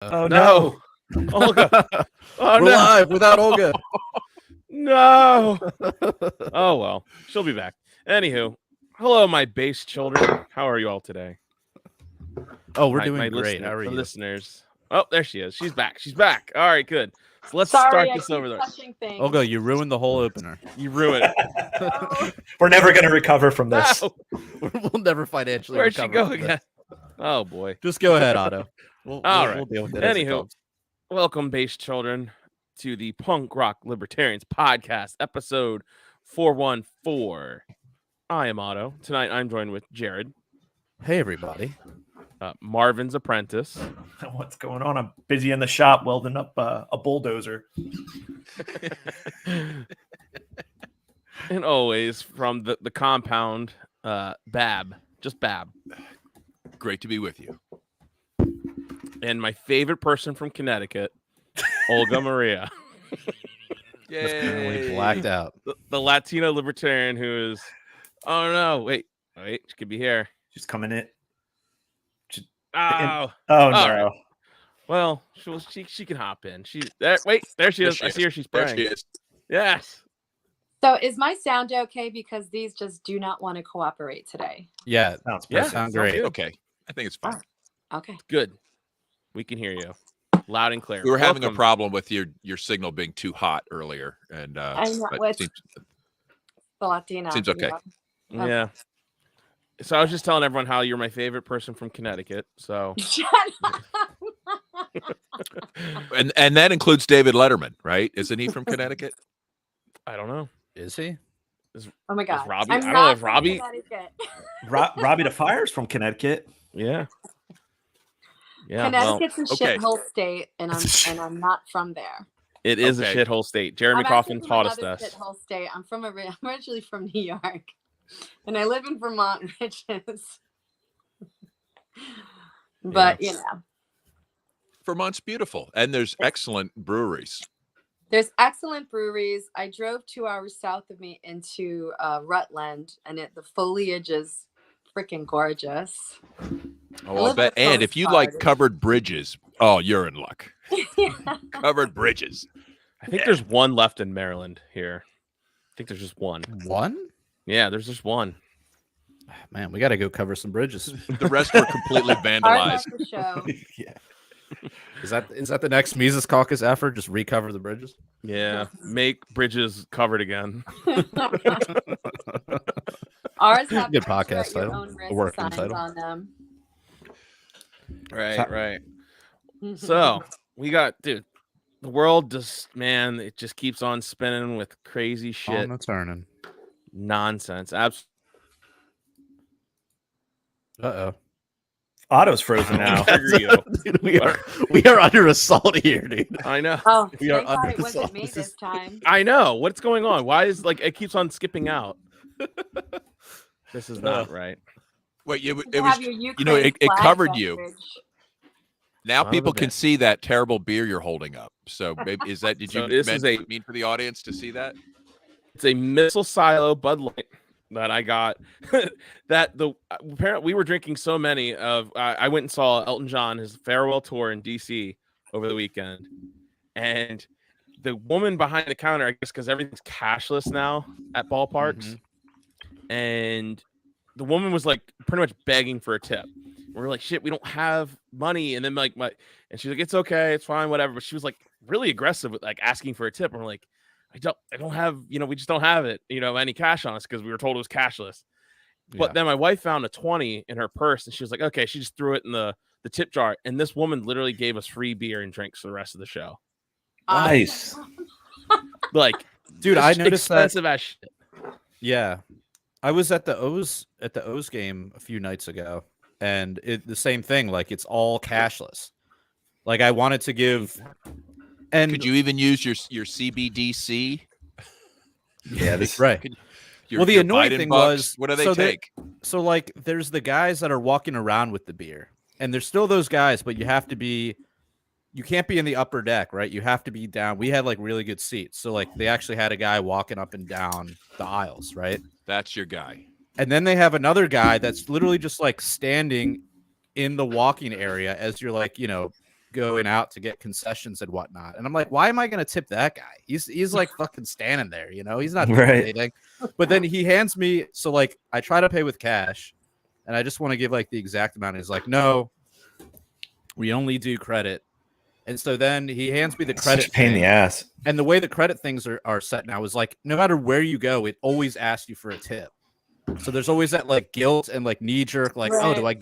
Oh no, Olga! Oh We're no, live without Olga. no. Oh well, she'll be back. Anywho, hello, my base children. How are you all today? Oh, we're my doing great. How are you? Listeners. Oh, there she is. She's back. She's back. All right, good. So let's Sorry, start I this keep over there. touching things. Olga, you ruined the whole opener. You ruined it. Oh, we're never going to recover from this. No. We'll never financially Where'd she recover go from again? this. Oh boy. Just go ahead, Otto. We'll right. we'll deal with it. as it Anywho, comes. welcome, base children, to the Punk Rock Libertarians podcast, episode 414. I am Otto. Tonight, I'm joined with Jared, Hey, everybody. Marvin's apprentice, What's going on? I'm busy in the shop welding up a bulldozer. and always from the compound, Bab, just Bab, Great to be with you. and my favorite person from Connecticut, Olga Maria, We blacked out. the Latino libertarian who is. Oh no! Wait, she could be here. She's coming in. Oh, Oh no. right. Well, she can hop in. She there. Wait, there she is. I see her. She's There praying. she is. Yes. so is my sound okay? Because these just do not want to cooperate today. Yeah, Sounds Yeah. perfect. sound sounds great. good. Okay. I think it's fine. Okay. Good. We can hear you loud and clear. We were having a Welcome. problem with your signal being too hot earlier, and I know, but with- seems, The Latina. Seems okay. Yeah. Yeah. So I was just telling everyone how you're my favorite person from Connecticut. So Shut up. and that includes David Letterman, right? Isn't he from Connecticut? I don't know. Is he? Oh my God. Robbie- I'm I don't not know if from Robbie- Connecticut. Robbie the Fire's from Connecticut. Yeah. Yeah. Well, Connecticut's a okay. shithole state, and I'm not from there. it is Okay. a shithole state. Jeremy I'm Coffin actually from taught us another this. shithole state. I'm originally from New York, and I live in Vermont, which is. But you know, Vermont's beautiful, and there's excellent breweries. there's excellent breweries. I drove 2 hours south of me into Rutland, and the foliage is freaking gorgeous. Oh, I I'll live bet. in a And if you like postcard. covered bridges, oh, you're in luck. Yeah. Covered bridges. I think there's one left in Maryland here. I think there's just one. One? Yeah, there's just one. Man, we got to go cover some bridges. The rest were completely Art vandalized. like the show. Yeah. Is that the next Mises Caucus effort? Just recover the bridges? Yeah. Make bridges covered again. Ours have Good bridge at podcast your title. own risk A working signs title. on them. Right. So we got, dude, the world just, man, it just keeps on spinning with crazy shit, On the turning. nonsense. Uh-oh. Otto's frozen now. Dude, we are under assault here, dude. I know. Oh, We are thank God under it wasn't assault. me This this is- time. I know. What's going on? Why is it keeps on skipping out? This is not right. Wait, You it was have your know, Ukraine it flag covered you. beverage. now Son of a people can bitch. see that terrible beer you're holding up. So maybe is that did So you this is mean for the audience to see that? It's a Missile Silo Bud Light that I got. Apparently we were drinking so many of. I went and saw Elton John his farewell tour in DC over the weekend, and the woman behind the counter, I guess because everything's cashless now at ballparks, and the woman was like pretty much begging for a tip. We're like, shit, we don't have money, and then and she's like, it's okay, it's fine, whatever. But she was like really aggressive with like asking for a tip, and we're like, I don't have, we just don't have it, any cash on us because we were told it was cashless. But then my wife found a 20 in her purse, and she was like, okay, she just threw it in the tip jar, and this woman literally gave us free beer and drinks for the rest of the show. Nice. Like, Dude, I just noticed that. expensive as shit. Yeah. I was at the O's game a few nights ago, and the same thing, like it's all cashless. Like I wanted to give and Could you even use your CBDC? Yeah, that's right. Your, Well, the your annoying Biden thing bucks? was- What do they so they- take? So like there's the guys that are walking around with the beer, and there's still those guys, but you can't be in the upper deck, right? You have to be down. We had like really good seats. So like they actually had a guy walking up and down the aisles, right? That's your guy. And then they have another guy that's literally just like standing in the walking area as you're like, going out to get concessions and whatnot. And I'm like, why am I going to tip that guy? He's like fucking standing there, you know, he's not doing anything. But then he hands me, so like I try to pay with cash and I just want to give like the exact amount. He's like, no, we only do credit. And so then he hands me the credit. Such a pain in the ass. And the way the credit things are set now is like, no matter where you go, it always asks you for a tip. So there's always that like guilt and like knee jerk, like, oh, do I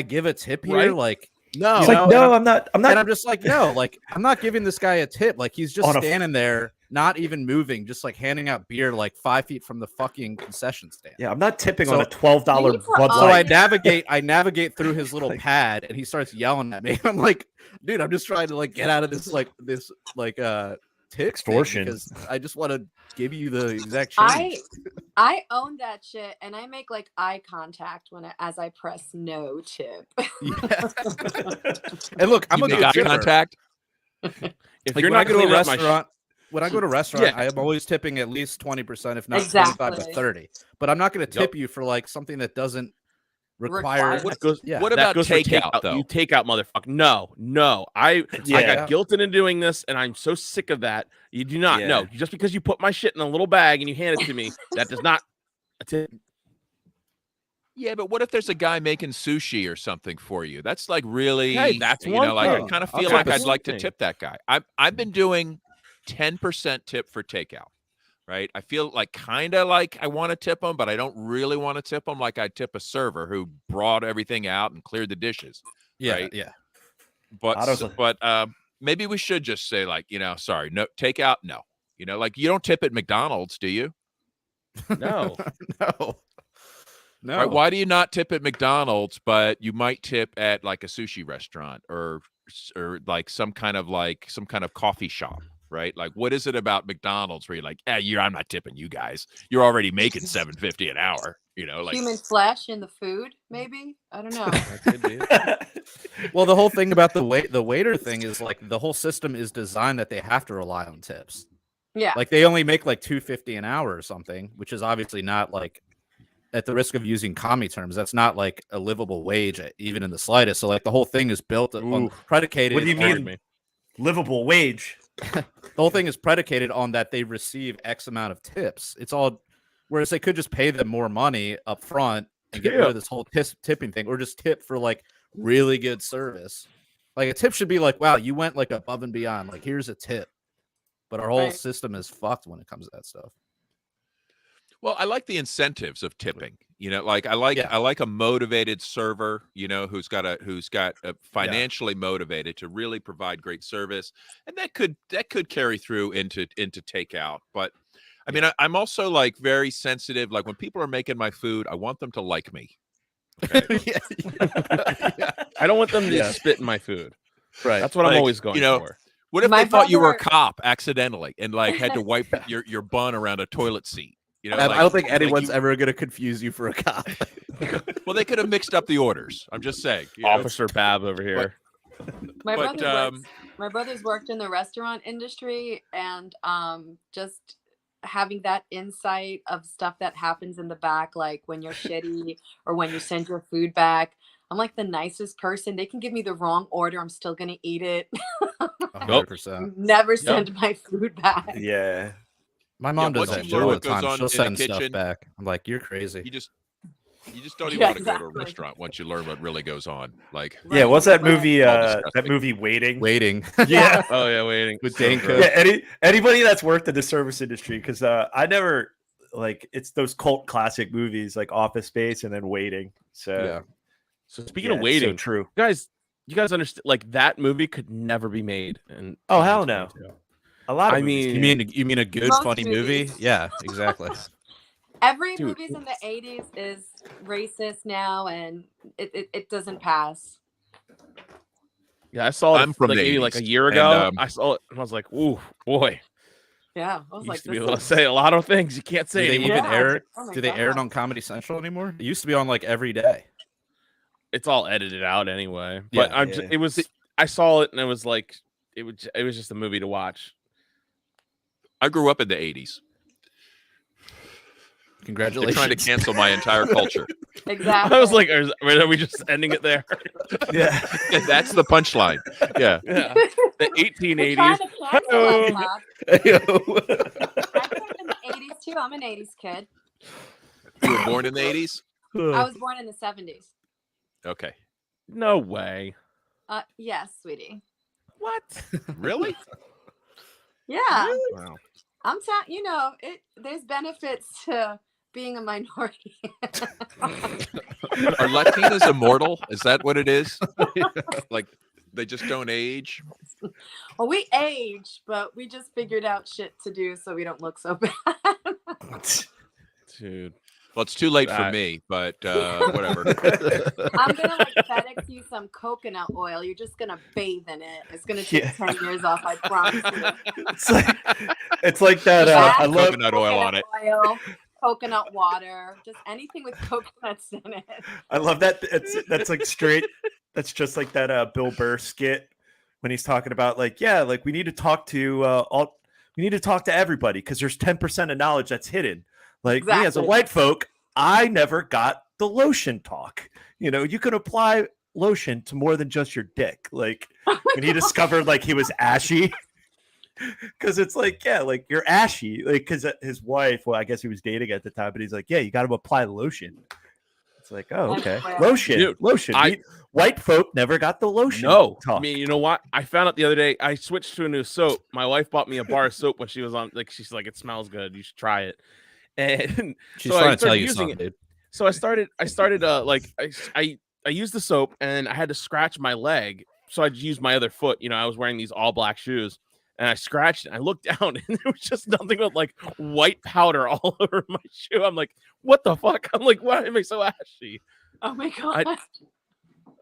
give a tip here? Right. Like, No, It's like, no, I'm not. and I'm just like, no, like I'm not giving this guy a tip. Like he's just standing there, not even moving, just like handing out beer like 5 feet from the fucking concession stand. Yeah, I'm not tipping on a $12 Bud So Light. I navigate through his little pad, and he starts yelling at me. I'm like, dude, I'm just trying to like get out of this tip Extortion. because I just want to give you the exact change. I own that shit, and I make like eye contact as I press no tip. Yeah. And look, I'm You a make good eye tipper. contact. if Like you're when I not go to a cleaning up my restaurant, when I go to a restaurant, Yeah. I am always tipping at least 20%, if not Exactly. 25 to 30. But I'm not going to tip you for like something that doesn't require. Require- What goes? Yeah. What That about goes for takeout, though? You take out, motherfucker. No. I Yeah. got guilted into doing this, and I'm so sick of that. You do not. Yeah. No, just because you put my shit in a little bag and you hand it to me, that does not. A tip. Yeah, but what if there's a guy making sushi or something for you? That's like really, Hey, that's you one know, like I thing. kind of I'll feel tip like a I'd like to thing. tip that guy. I've been doing 10% tip for takeout, right? I feel like kind of like I want to tip them, but I don't really want to tip them like I tip a server who brought everything out and cleared the dishes. Yeah, right? yeah. But maybe we should just say like, you know, sorry, no takeout, no. You know, like you don't tip at McDonald's, do you? No. No. Right, why do you not tip at McDonald's, but you might tip at like a sushi restaurant or like some kind of coffee shop, right? Like, what is it about McDonald's where you're like, I'm not tipping you guys. You're already making $7.50 an hour. You know, like Human flesh in the food, maybe. I don't know. That could be. Well, the whole thing about the waiter thing is like the whole system is designed that they have to rely on tips. Yeah. Like they only make like $2.50 an hour or something, which is obviously not like, at the risk of using commie terms, that's not like a livable wage, even in the slightest. So like the whole thing is built on predicated. What do you mean? Livable wage? The whole thing is predicated on that they receive X amount of tips. It's all, whereas they could just pay them more money up front and get rid of this whole tipping thing, or just tip for like really good service. Like a tip should be like, wow, you went like above and beyond. Like here's a tip. But our whole system is fucked when it comes to that stuff. well, I like the incentives of tipping. You know, like I like a motivated server, you know, who's got financially motivated to really provide great service, and that could carry through into takeout. But I mean, I'm also like very sensitive. Like when people are making my food, I want them to like me. Okay? I don't want them to spit in my food. Right. That's what I'm Like, always going you know, for. What if My they thought you were a brother- cop accidentally and like had to wipe your bun around a toilet seat? You know, I like- don't think like anyone's you- ever going to confuse you for a cop. Well, they could have mixed up the orders. I'm just saying. You know? Officer Bab over here. My But, brother's worked in the restaurant industry, and just having that insight of stuff that happens in the back, like when you're shitty or when you send your food back. I'm like the nicest person. They can give me the wrong order. I'm still gonna eat it. 100%. Never send my food back. Yeah. My mom does once that you learn all the what goes time. on She'll in the send stuff kitchen- back. I'm like, you're crazy. You just don't even Yeah, want to go to a exactly. restaurant once you learn what really goes on. Like, Yeah. What's that Right. movie? All That disgusting. movie Waiting. Waiting. Yeah. Oh yeah, waiting With So Danko. gross. Yeah. Anybody that's worked in the service industry, because I never like it's those cult classic movies like Office Space and then Waiting. So Yeah. So speaking yeah, of it's waiting, so true. you guys understand? Like that movie could never be made. And Oh hell no. A lot of I movies mean- can't. You mean a good Most funny movie? movies. Yeah, exactly. Every Dude. movies in the 80s is racist now, and it doesn't pass. Yeah, I saw it I'm from like the maybe like a 80s, year and, ago. I saw it and I was like, ooh, boy. Yeah, I was Used like, to be this able to is- say a lot of things you can't Do say they anymore. even Yeah. air it? Oh my Do they air it God. on Comedy Central anymore? It used to be on like every day. It's all edited out anyway. But Yeah, it was I saw it and it was like it was just a movie to watch. I grew up in the 80s. They're Congratulations. trying to cancel my entire culture. Exactly. I was like, are we just ending it there? Yeah. That's the punchline. Yeah. Yeah. The They're trying 1880s. to cancel us, Bob. I Yo. grew up in the 80s too. I'm an 80s kid. You were born in the 80s? I was born in the 70s. Okay. No way. Yes, sweetie. What? Really? Yeah. Wow. I'm telling you know, there's benefits to being a minority. Are Latinas immortal? Is that what it is? Like they just don't age? Well, we age, but we just figured out shit to do so we don't look so bad. Dude. Well, it's too late for me, but whatever. I'm gonna like FedEx you some coconut oil. You're just gonna bathe in it. It's gonna take 10 years off, I promise you. It's like that. I love Coconut oil on it. Oil, coconut water, just anything with coconuts in it. I love that. That's like straight. That's just like that Bill Burr skit when he's talking about like, yeah, like we need to talk to we need to talk to everybody because there's 10% of knowledge that's hidden. Like me as a white folk, I never got the lotion talk. You know, you can apply lotion to more than just your dick. Like when he discovered like he was ashy. Because it's like, yeah, like you're ashy. Like because his wife, well, I guess he was dating at the time, but he's like, yeah, you got to apply lotion. It's like, oh, okay. Lotion. Dude, lotion. White folk never got the lotion. No. talk. I mean, you know what? I found out the other day, I switched to a new soap. My wife bought me a bar of soap when she was on, like, she's like, it smells good. You should try it. And She's so trying I to tell started you using something, it. dude. So I started like I used the soap and I had to scratch my leg. So I used my other foot. You know, I was wearing these all black shoes and I scratched it. I looked down and there was just nothing but like white powder all over my shoe. I'm like, what the fuck? I'm like, why am I so ashy? Oh my god.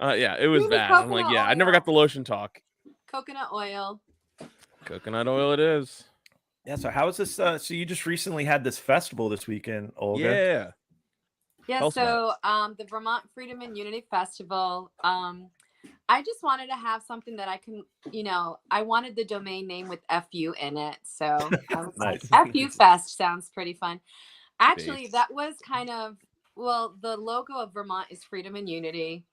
Yeah, it was bad. I'm like, yeah, I never got the lotion talk. Coconut oil. Coconut oil it is. Yeah. So how is this? So you just recently had this festival this weekend, Olga? Yeah. Yeah, Tell us so the Vermont Freedom and Unity Festival, I just wanted to have something that I can, you know, I wanted the domain name with FU in it. So I was Nice. like, FU Fest sounds pretty fun. Actually, Thanks. that was kind of, well, the logo of Vermont is Freedom and Unity.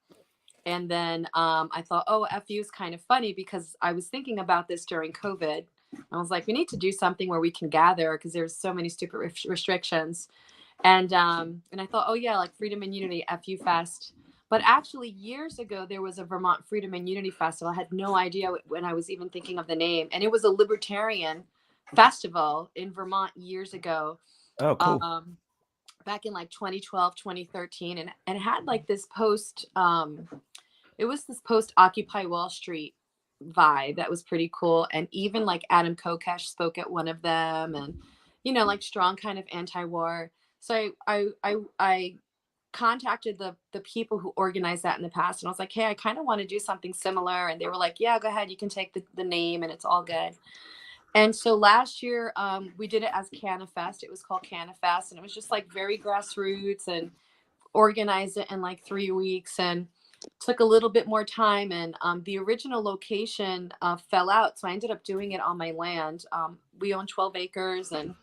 And then I thought, oh, FU is kind of funny because I was thinking about this during COVID. I was like, we need to do something where we can gather because there's so many stupid restrictions. And I thought, oh yeah, like Freedom and Unity, FU Fest. But actually years ago, there was a Vermont Freedom and Unity Festival. I had no idea when I was even thinking of the name. And it was a libertarian festival in Vermont years ago. Oh, cool. Back in like 2012, 2013. And it had like this it was this post Occupy Wall Street vibe that was pretty cool. And even like Adam Kokesh spoke at one of them and, you know, like strong kind of anti-war. So I contacted the people who organized that in the past. And I was like, hey, I kind of want to do something similar. And they were like, yeah, go ahead. You can take the name and it's all good. And so last year we did it as CannaFest. It was called CannaFest. And it was just like very grassroots and organized it in like 3 weeks and took a little bit more time. And the original location fell out. So I ended up doing it on my land. We own 12 acres and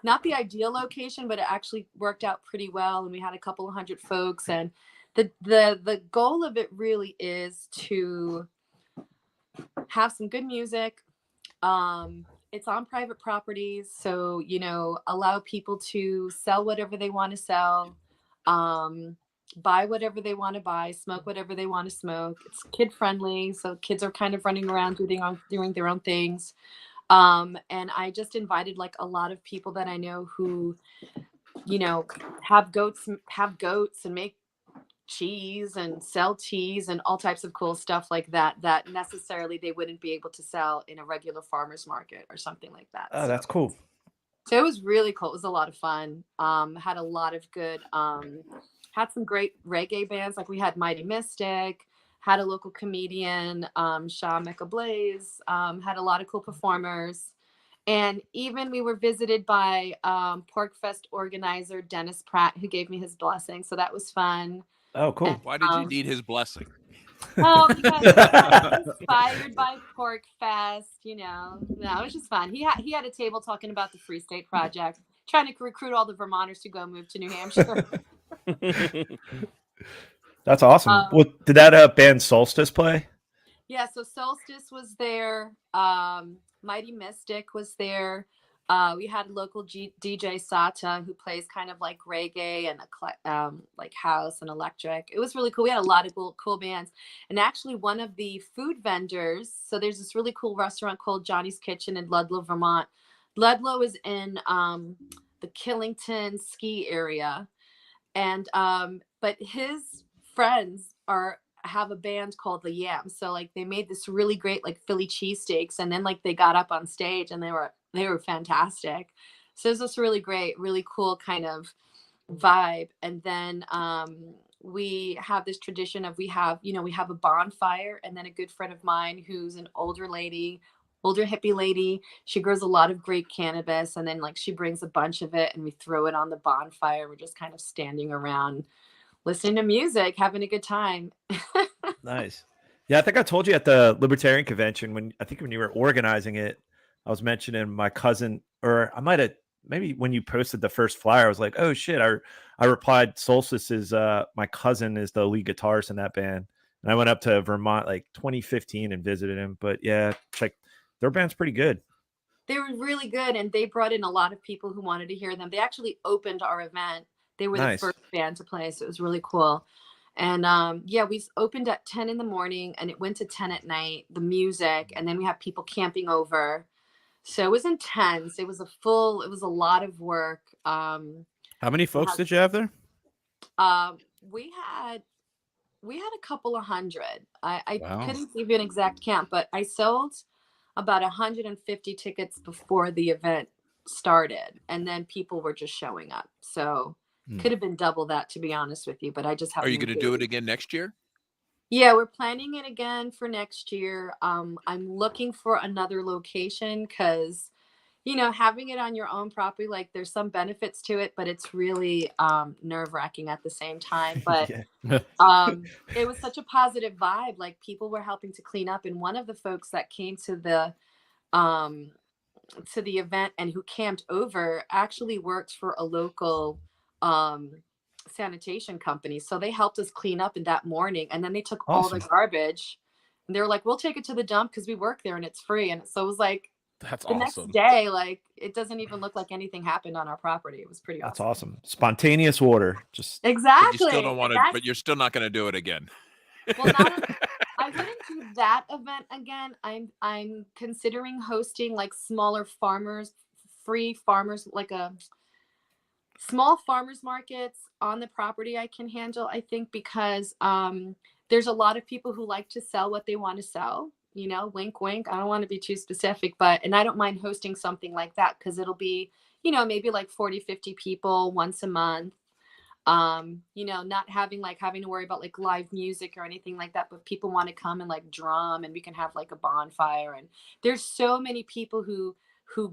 not the ideal location, but it actually worked out pretty well. And we had a couple of hundred folks. And the goal of it really is to have some good music. It's on private properties. So, you know, allow people to sell whatever they want to sell, buy whatever they want to buy, smoke whatever they want to smoke. It's kid friendly. So kids are kind of running around doing their own things. And I just invited like a lot of people that I know who, you know, have goats and make cheese and sell teas and all types of cool stuff like that necessarily they wouldn't be able to sell in a regular farmer's market or something like that. Oh, that's cool. So it was really cool. It was a lot of fun. Had a lot of good, had some great reggae bands. Like we had Mighty Mystic, had a local comedian, Shaw Mecca Blaze, had a lot of cool performers. And even we were visited by PorkFest organizer Dennis Pratt, who gave me his blessing. So that was fun. Oh, cool. And, Why did you need his blessing? Oh, because I was inspired by PorkFest, you know. No, it was just fun. He had a table talking about the Free State Project. trying to recruit all the Vermonters to go move to New Hampshire. That's awesome. Well, did that band Solstice play? Yeah, so Solstice was there. Mighty Mystic was there. We had local DJ Sata, who plays kind of like reggae and like house and electric. It was really cool. We had a lot of cool bands. And actually one of the food vendors, so there's this really cool restaurant called Johnny's Kitchen in Ludlow, Vermont. Ludlow is in the Killington ski area. And but his friends have a band called the Yams. So like they made this really great like Philly cheesesteaks, and then like they got up on stage and they were fantastic. So it was just really great, really cool kind of vibe. And then we have this tradition of we have a bonfire, and then a good friend of mine who's an older hippie lady, she grows a lot of great cannabis, and then like she brings a bunch of it and we throw it on the bonfire. We're just kind of standing around listening to music, having a good time. Nice. Yeah, I think I told you at the Libertarian Convention when you were organizing it, I was mentioning my cousin, or I might have, maybe when you posted the first flyer, I was like, oh shit. I replied, Solstice is my cousin is the lead guitarist in that band. And I went up to Vermont like 2015 and visited him. But yeah, their band's pretty good. They were really good, and they brought in a lot of people who wanted to hear them. They actually opened our event. They were Nice. the first band to play, so it was really cool. And we opened at 10 in the morning and it went to 10 at night, the music, and then we had people camping over. So it was intense. It was a lot of work. How many folks did you have there? We had a couple of hundred. I Wow. couldn't give you an exact count, but I sold about 150 tickets before the event started, and then people were just showing up. So could have been double that, to be honest with you, but I just haven't. Are you going to do it again next year? Yeah, we're planning it again for next year. I'm looking for another location because, having it on your own property, like there's some benefits to it, but it's really nerve-wracking at the same time. But it was such a positive vibe. Like people were helping to clean up, and one of the folks that came to the event and who camped over actually worked for a local sanitation company. So they helped us clean up in that morning, and then they took all the garbage and they were like, we'll take it to the dump because we work there and it's free. And so it was like, That's the awesome. next day, like it doesn't even look like anything happened on our property. It was pretty awesome. That's awesome. Spontaneous water. Just exactly. But you still don't want to, but you're still not going to do it again. Well, I wouldn't do that event again. I'm considering hosting like smaller free farmers, like a small farmers markets on the property I can handle, I think, because there's a lot of people who like to sell what they want to sell, wink, wink. I don't want to be too specific, and I don't mind hosting something like that because it'll be, maybe like 40, 50 people once a month. Not having to worry about like live music or anything like that, but people want to come and like drum, and we can have like a bonfire. And there's so many people who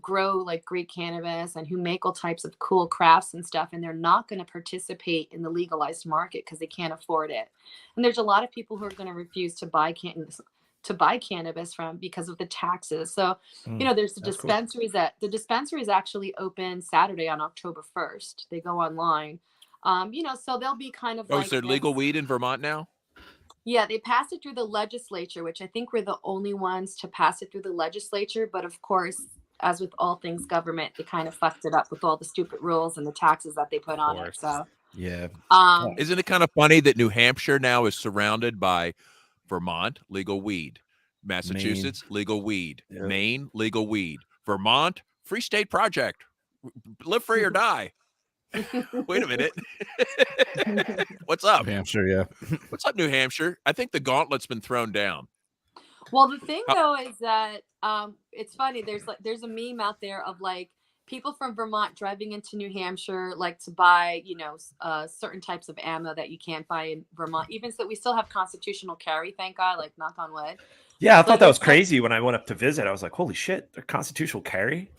grow like great cannabis and who make all types of cool crafts and stuff, and they're not going to participate in the legalized market because they can't afford it. And there's a lot of people who are going to refuse to buy cannabis from because of the taxes. So there's the dispensaries cool. The dispensaries actually open Saturday on October 1st. They go online. So they'll be kind of is there legal weed in Vermont now? Yeah, they passed it through the legislature, which I think we're the only ones to pass it through the legislature. But of course, as with all things government, they kind of fucked it up with all the stupid rules and the taxes that they put on it. So yeah. Isn't it kind of funny that New Hampshire now is surrounded by Vermont, legal weed, Massachusetts, legal weed, Maine, legal weed, Vermont, Free State Project, live free or die. Wait a minute. What's up? New Hampshire, yeah. What's up, New Hampshire? I think the gauntlet's been thrown down. Well, the thing though is that it's funny. There's a meme out there of like people from Vermont driving into New Hampshire, like to buy, certain types of ammo that you can't buy in Vermont. Even so, we still have constitutional carry, thank God. Like, knock on wood. Yeah, I thought that was crazy when I went up to visit. I was like, holy shit, they're constitutional carry.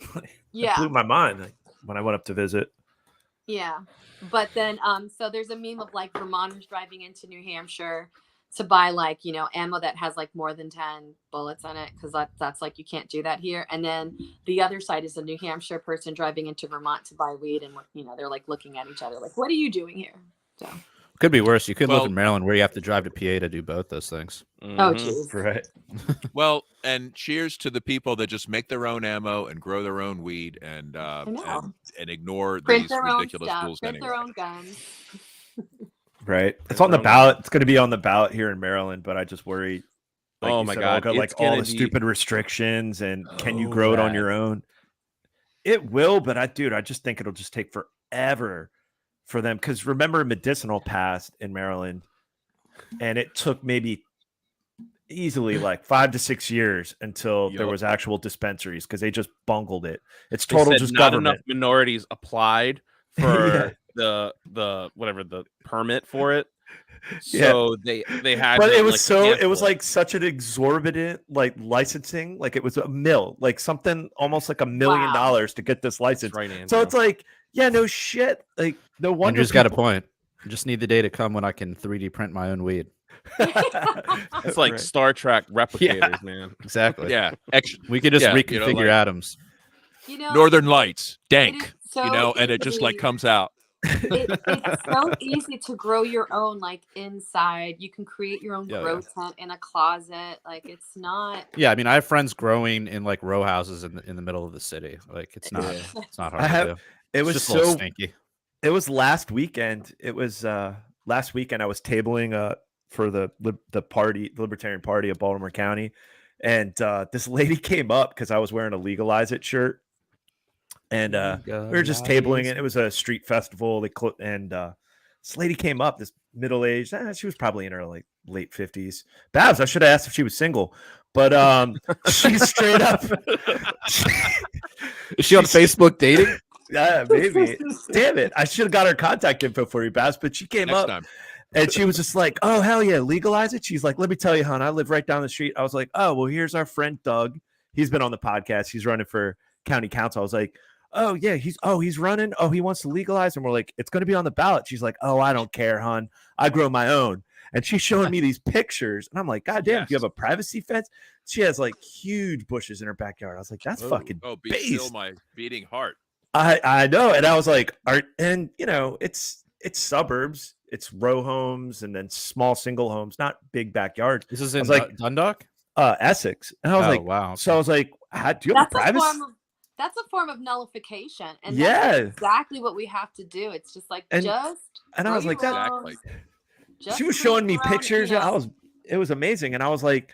Yeah, it blew my mind when I went up to visit. Yeah, but then so there's a meme of like Vermonters driving into New Hampshire to buy like, ammo that has like more than 10 bullets in it, because that's like, you can't do that here. And then the other side is a New Hampshire person driving into Vermont to buy weed, and they're like looking at each other like, what are you doing here? So Could be worse. You could live in Maryland where you have to drive to PA to do both those things. Oh geez. Right. Well, and cheers to the people that just make their own ammo and grow their own weed and ignore Print these their ridiculous own stuff, rules print anyway. their own guns. Right. It's on the ballot. It's going to be on the ballot here in Maryland, but I just worry. Like Oh you my said, God, Olga, like it's all gonna the be stupid restrictions and can you so grow it on bad. your own? It will, but I just think it'll just take forever for them. Because remember, medicinal passed in Maryland, and it took maybe easily like 5 to 6 years until there was actual dispensaries because they just bungled it. It's They total said just not government. enough minorities applied for the whatever the permit for it. So they had, but to, it was like, it was like such an exorbitant like licensing, like it was a mill, like something almost like $1 million to get this license. That's right, Andrew. So it's like, yeah, no shit, like no wonder. Andrew's got a point. I just need the day to come when I can 3D print my own weed. It's like Right. Star Trek replicators, man. Exactly. Yeah, We could just Yeah, reconfigure like- atoms. Northern Lights, it dank, is so and it just like easy. comes out. It's so easy to grow your own, like inside. You can create your own grow tent in a closet. Like it's not. Yeah, I mean, I have friends growing in like row houses in the middle of the city. Like it's not hard to do. It It's was just a little so stinky. It was last weekend. It was last weekend. I was tabling for the Libertarian Party of Baltimore County, and this lady came up because I was wearing a Legalize It shirt, and we were just tabling it. It was a street festival. This lady came up, this middle aged. She was probably in her like late 50s. Babs, I should have asked if she was single, but she's straight up. Is she on Facebook dating? Yeah, maybe. Damn it. I should have got her contact info for you, Babs, but she came Next up time. and she was just like, oh, hell yeah, legalize it. She's like, let me tell you, hon, I live right down the street. I was like, oh, well, here's our friend Doug. He's been on the podcast. He's running for county council. I was like, oh, yeah, he's running. Oh, he wants to legalize. And we're like, it's going to be on the ballot. She's like, oh, I don't care, hon. I grow my own. And she's showing me these pictures. And I'm like, God damn, do you have a privacy fence? She has like huge bushes in her backyard. I was like, that's fucking be based. still my beating heart. I know. And I was like, it's suburbs, it's row homes and then small single homes, not big backyards. This is in like, Dundalk? Essex. And I was like, wow. So I was like, do you have privacy? That's a form of nullification. And that's exactly what we have to do. It's just like, and I was like, exactly. She was showing me pictures. It was amazing. And I was like,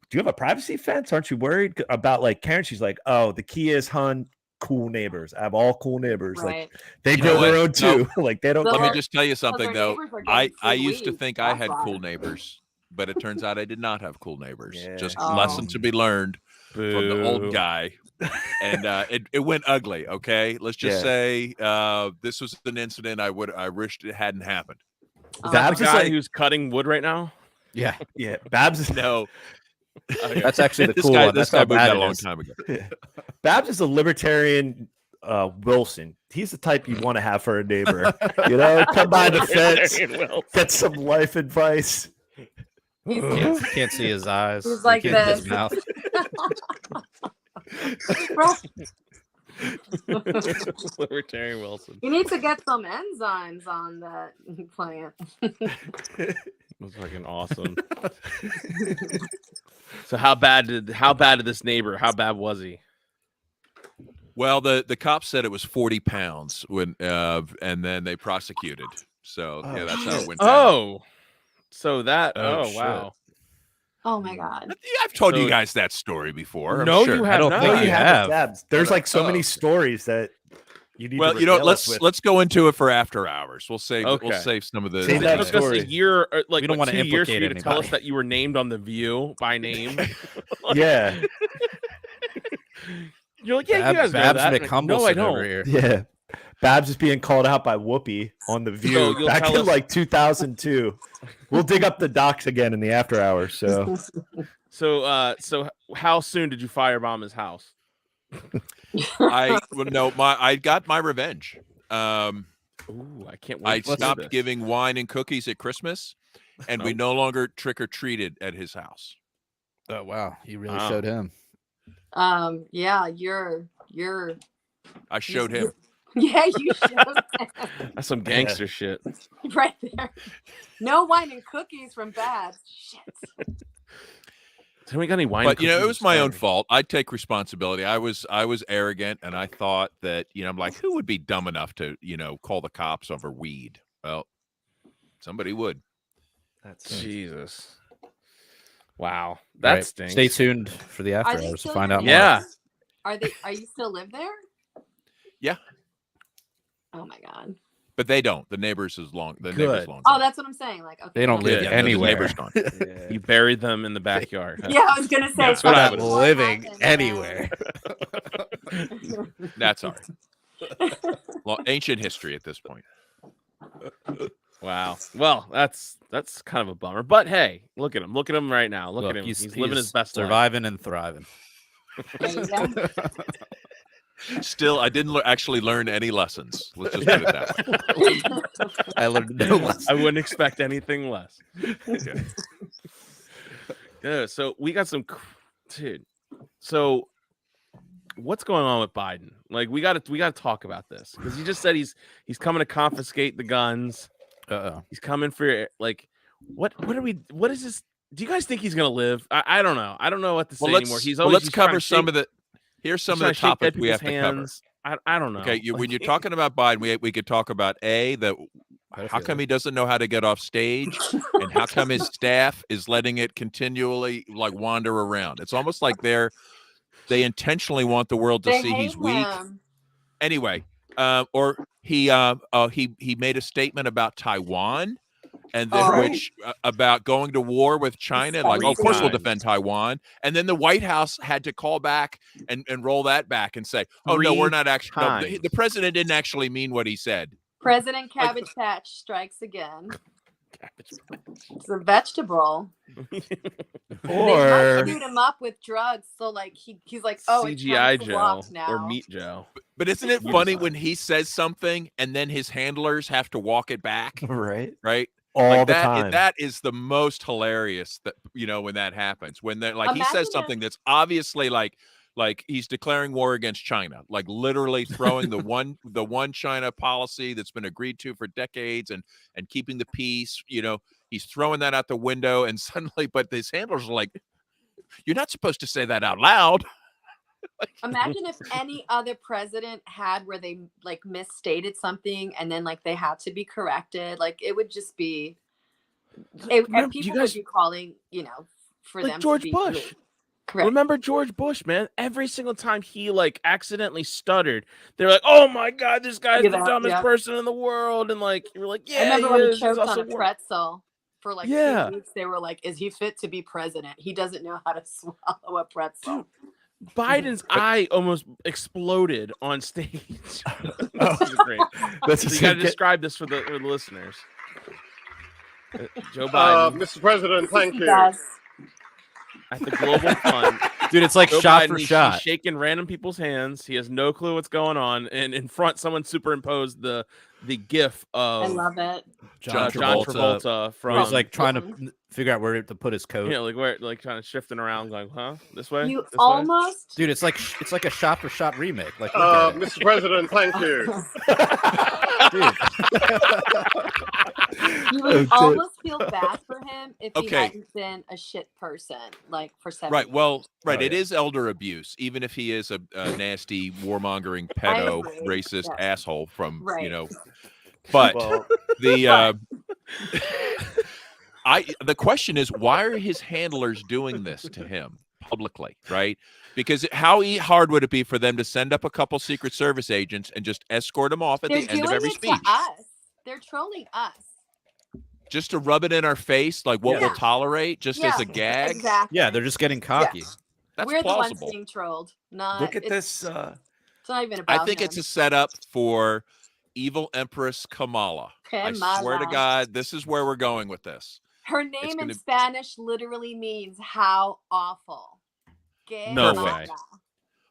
do you have a privacy fence? Aren't you worried about like Karen? She's like, oh, the key is, hun, cool neighbors. I have all cool neighbors. Right. Like they grow their own too. Like they don't. Let me just tell you something though. I used to think I had That's cool why. neighbors, but it turns out I did not have cool neighbors. Yeah. Just Oh. lesson to be learned from the old Boo. guy. And it went ugly. Okay, let's just say this was an incident I wished it hadn't happened. Babs The is guy like, who's cutting wood right now. Yeah. yeah, Babs is No, That's actually the this cool guy. one. This That's guy how moved bad out it a long is. time ago. Babs is a libertarian Wilson. He's the type you want to have for a neighbor. You know, come by the fence, get some life advice. Can't see his eyes. He's You like can't see his this. mouth. Libertarian Wilson. You need to get some enzymes on that plant. That's fucking awesome. So how bad did this neighbor? How bad was he? Well, the cops said it was 40 pounds when, and then they prosecuted. So yeah, that's how it went down. Oh, so that. Oh, Oh, shit. wow. Oh my god. Yeah, I've told So- you guys that story before. I'm No, sure. you have I don't not. think No, you you have have. Babs. There's like so Oh. many stories that you need. Well, to you know, regale us with. let's go into it for after hours. We'll save Okay. some of the. Save It that took us story. a year, like We don't what, wanna 2 years for you to implicate tell us anybody. that you were named on The View by name. Yeah, You're like, yeah, you guys know Babs that. McCumbleson No, I don't. over here. yeah. Babs is being called out by Whoopi on The View you'll back tell in us- like 2002. We'll dig up the docs again in the after hours. So So how soon did you firebomb his house? I got my revenge. Ooh, I can't wait. I to see stopped this. giving wine and cookies at Christmas, and we no longer trick or treated at his house. Oh wow, you really Wow. showed him. Yeah, you're. I showed him. Yeah, you showed him That's some gangster shit. right there. No wine and cookies from Babs. Shit. Have we got any wine? But and it cookies was my own started? fault. I take responsibility. I was arrogant, and I thought that I'm like, who would be dumb enough to call the cops over weed? Well, somebody would. That's Jesus. Wow, that Right. stinks. Stay tuned for the after Are they hours to still find your out more. Yeah. neighbors? Are you still live there? Yeah. Oh my god. But they don't. The neighbors is long. The Good. neighbors long. Oh, gone. that's what I'm saying. Like, okay. They don't well, live Yeah, no, the anywhere. neighbor's gone. You buried them in the backyard. huh? Yeah, I was gonna say. That's so what Not I that's would- what living happened, anywhere. That's all right. Well, ancient history at this point. Wow. Well, that's kind of a bummer. But hey, look at him. Look at him right now. Look at him. He's living his best life. surviving and thriving. There you go. Still, I didn't actually learn any lessons. Let's just put it that way. I learned no lessons. I wouldn't expect anything less. Yeah. Good. So we got some, dude. So what's going on with Biden? Like, we got to talk about this because he just said he's coming to confiscate the guns. He's coming for what is this? Do you guys think he's gonna live? I don't know. I don't know what to say anymore. Let's cover some of the. Here's some of the topics we have to cover. I don't know. Okay, when you're talking about Biden, we could talk about how come he doesn't know how to get off stage, and how come his staff is letting it continually wander around. It's almost like they intentionally want the world to see he's weak. Anyway, or he made a statement about Taiwan. And then about going to war with China, of course we'll defend Taiwan. And then the White House had to call back and roll that back and say, oh, no, we're not actually. No, the president didn't actually mean what he said. President Cabbage Patch strikes again. It's a vegetable. Or they shoot him up with drugs, so he's like, oh, CGI Joe now. or Meat Joe. But isn't it funny when he says something and then his handlers have to walk it back? right. All the time. That is the most hilarious that when that happens. When he Imagine says something that's obviously like he's declaring war against China, like literally throwing the one China policy that's been agreed to for decades and keeping the peace. He's throwing that out the window, and suddenly, but his handlers are like, "You're not supposed to say that out loud." Imagine if any other president had where they misstated something and then they had to be corrected. It would just be and people would be calling, for them George to be Bush. Correct. Remember George Bush, man? Every single time he accidentally stuttered, they're like, "Oh my god, this guy's the dumbest person in the world," and you were like, "Yeah." I remember when he choked also on a pretzel for 2 weeks. They were like, "Is he fit to be president? He doesn't know how to swallow a pretzel." Dude, Biden's eye almost exploded on stage. This is great. You got to describe this for the listeners. Joe Biden, Mr. President, thank you. at the Global Fund. Dude, it's like Joe shot Biden, for he's shot. shaking random people's hands. He has no clue what's going on, and in front, someone superimposed the GIF of I love it. John Travolta from. He's trying to figure out where to put his coat. Yeah, where trying to shifting around, going, huh? This way. You This way? almost, Dude, it's like a shot for shot remake. Look at it. Mr. President, thank you. you would almost feel bad for him if he hadn't been a shit person for 7 Right. years. Well, right. It is elder abuse, even if he is a nasty warmongering pedo racist asshole from But the the question is, why are his handlers doing this to him publicly, right? Because how hard would it be for them to send up a couple Secret Service agents and just escort him off at the end of every speech? To us. They're trolling us. Just to rub it in our face, like what we'll tolerate, just as a gag? Exactly. Yeah, they're just getting cocky. Yeah. That's We're plausible. the ones being trolled. Look at this. It's not even about I think him. it's a setup for evil Empress Kamala. I swear to God, this is where we're going with this. Her name in Spanish literally means how awful. No way.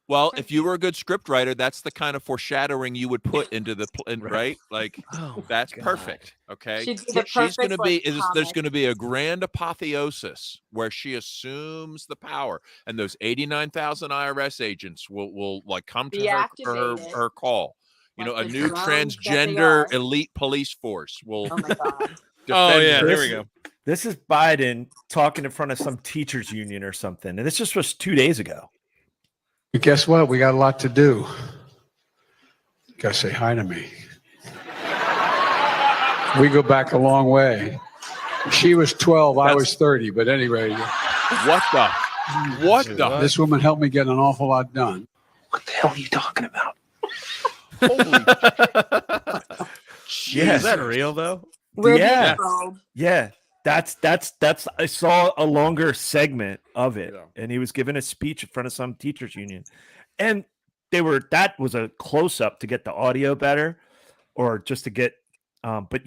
Well, if you were a good script writer, that's the kind of foreshadowing you would put into the right. Like that's perfect. Okay, She'd be the she's going to perfect, be. like, There's comic. going to be a grand apotheosis where she assumes the power, and those 89,000 IRS agents will like come to Be her activated. her call. You Like know, a the new drones that they transgender are. elite police force will Oh my god. Oh defend yeah, her. here we go. This is Biden talking in front of some teachers union or something, and this just was 2 days ago. But guess what? We got a lot to do. Gotta say hi to me. We go back a long way. She was 12, I was 30, but anyway, What the? this woman helped me get an awful lot done. What the hell are you talking about? Yeah. Is that real though? We're Yeah. being trolled. Yeah, that's. I saw a longer segment of it, Yeah. and he was giving a speech in front of some teachers union, and that was a close up to get the audio better, or just to get. But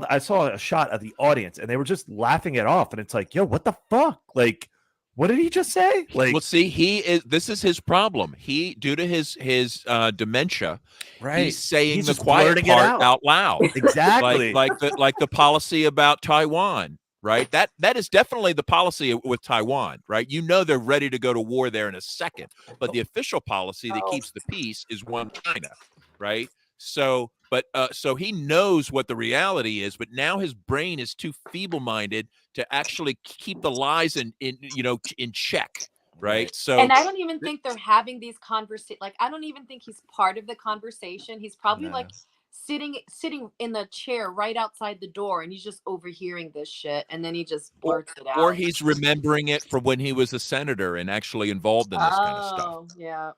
I saw a shot of the audience, and they were just laughing it off, and it's like, yo, what the fuck? Like, what did he just say? Like, Well, see, this is his problem. He, due to his dementia, right? he's saying He's the just quiet blurting it part out. loud. Exactly. like the policy about Taiwan, right? That is definitely the policy with Taiwan, right? You know they're ready to go to war there in a second, but the official policy that keeps the peace is one China, right? So he knows what the reality is, but now his brain is too feeble-minded to actually keep the lies in check, right? So And I don't even think they're having these conversations. Like, I don't even think he's part of the conversation. He's probably No. like sitting in the chair right outside the door, and he's just overhearing this shit, and then he just blurts it out. or he's remembering it from when he was a senator and actually involved in this kind of stuff. Oh, yeah,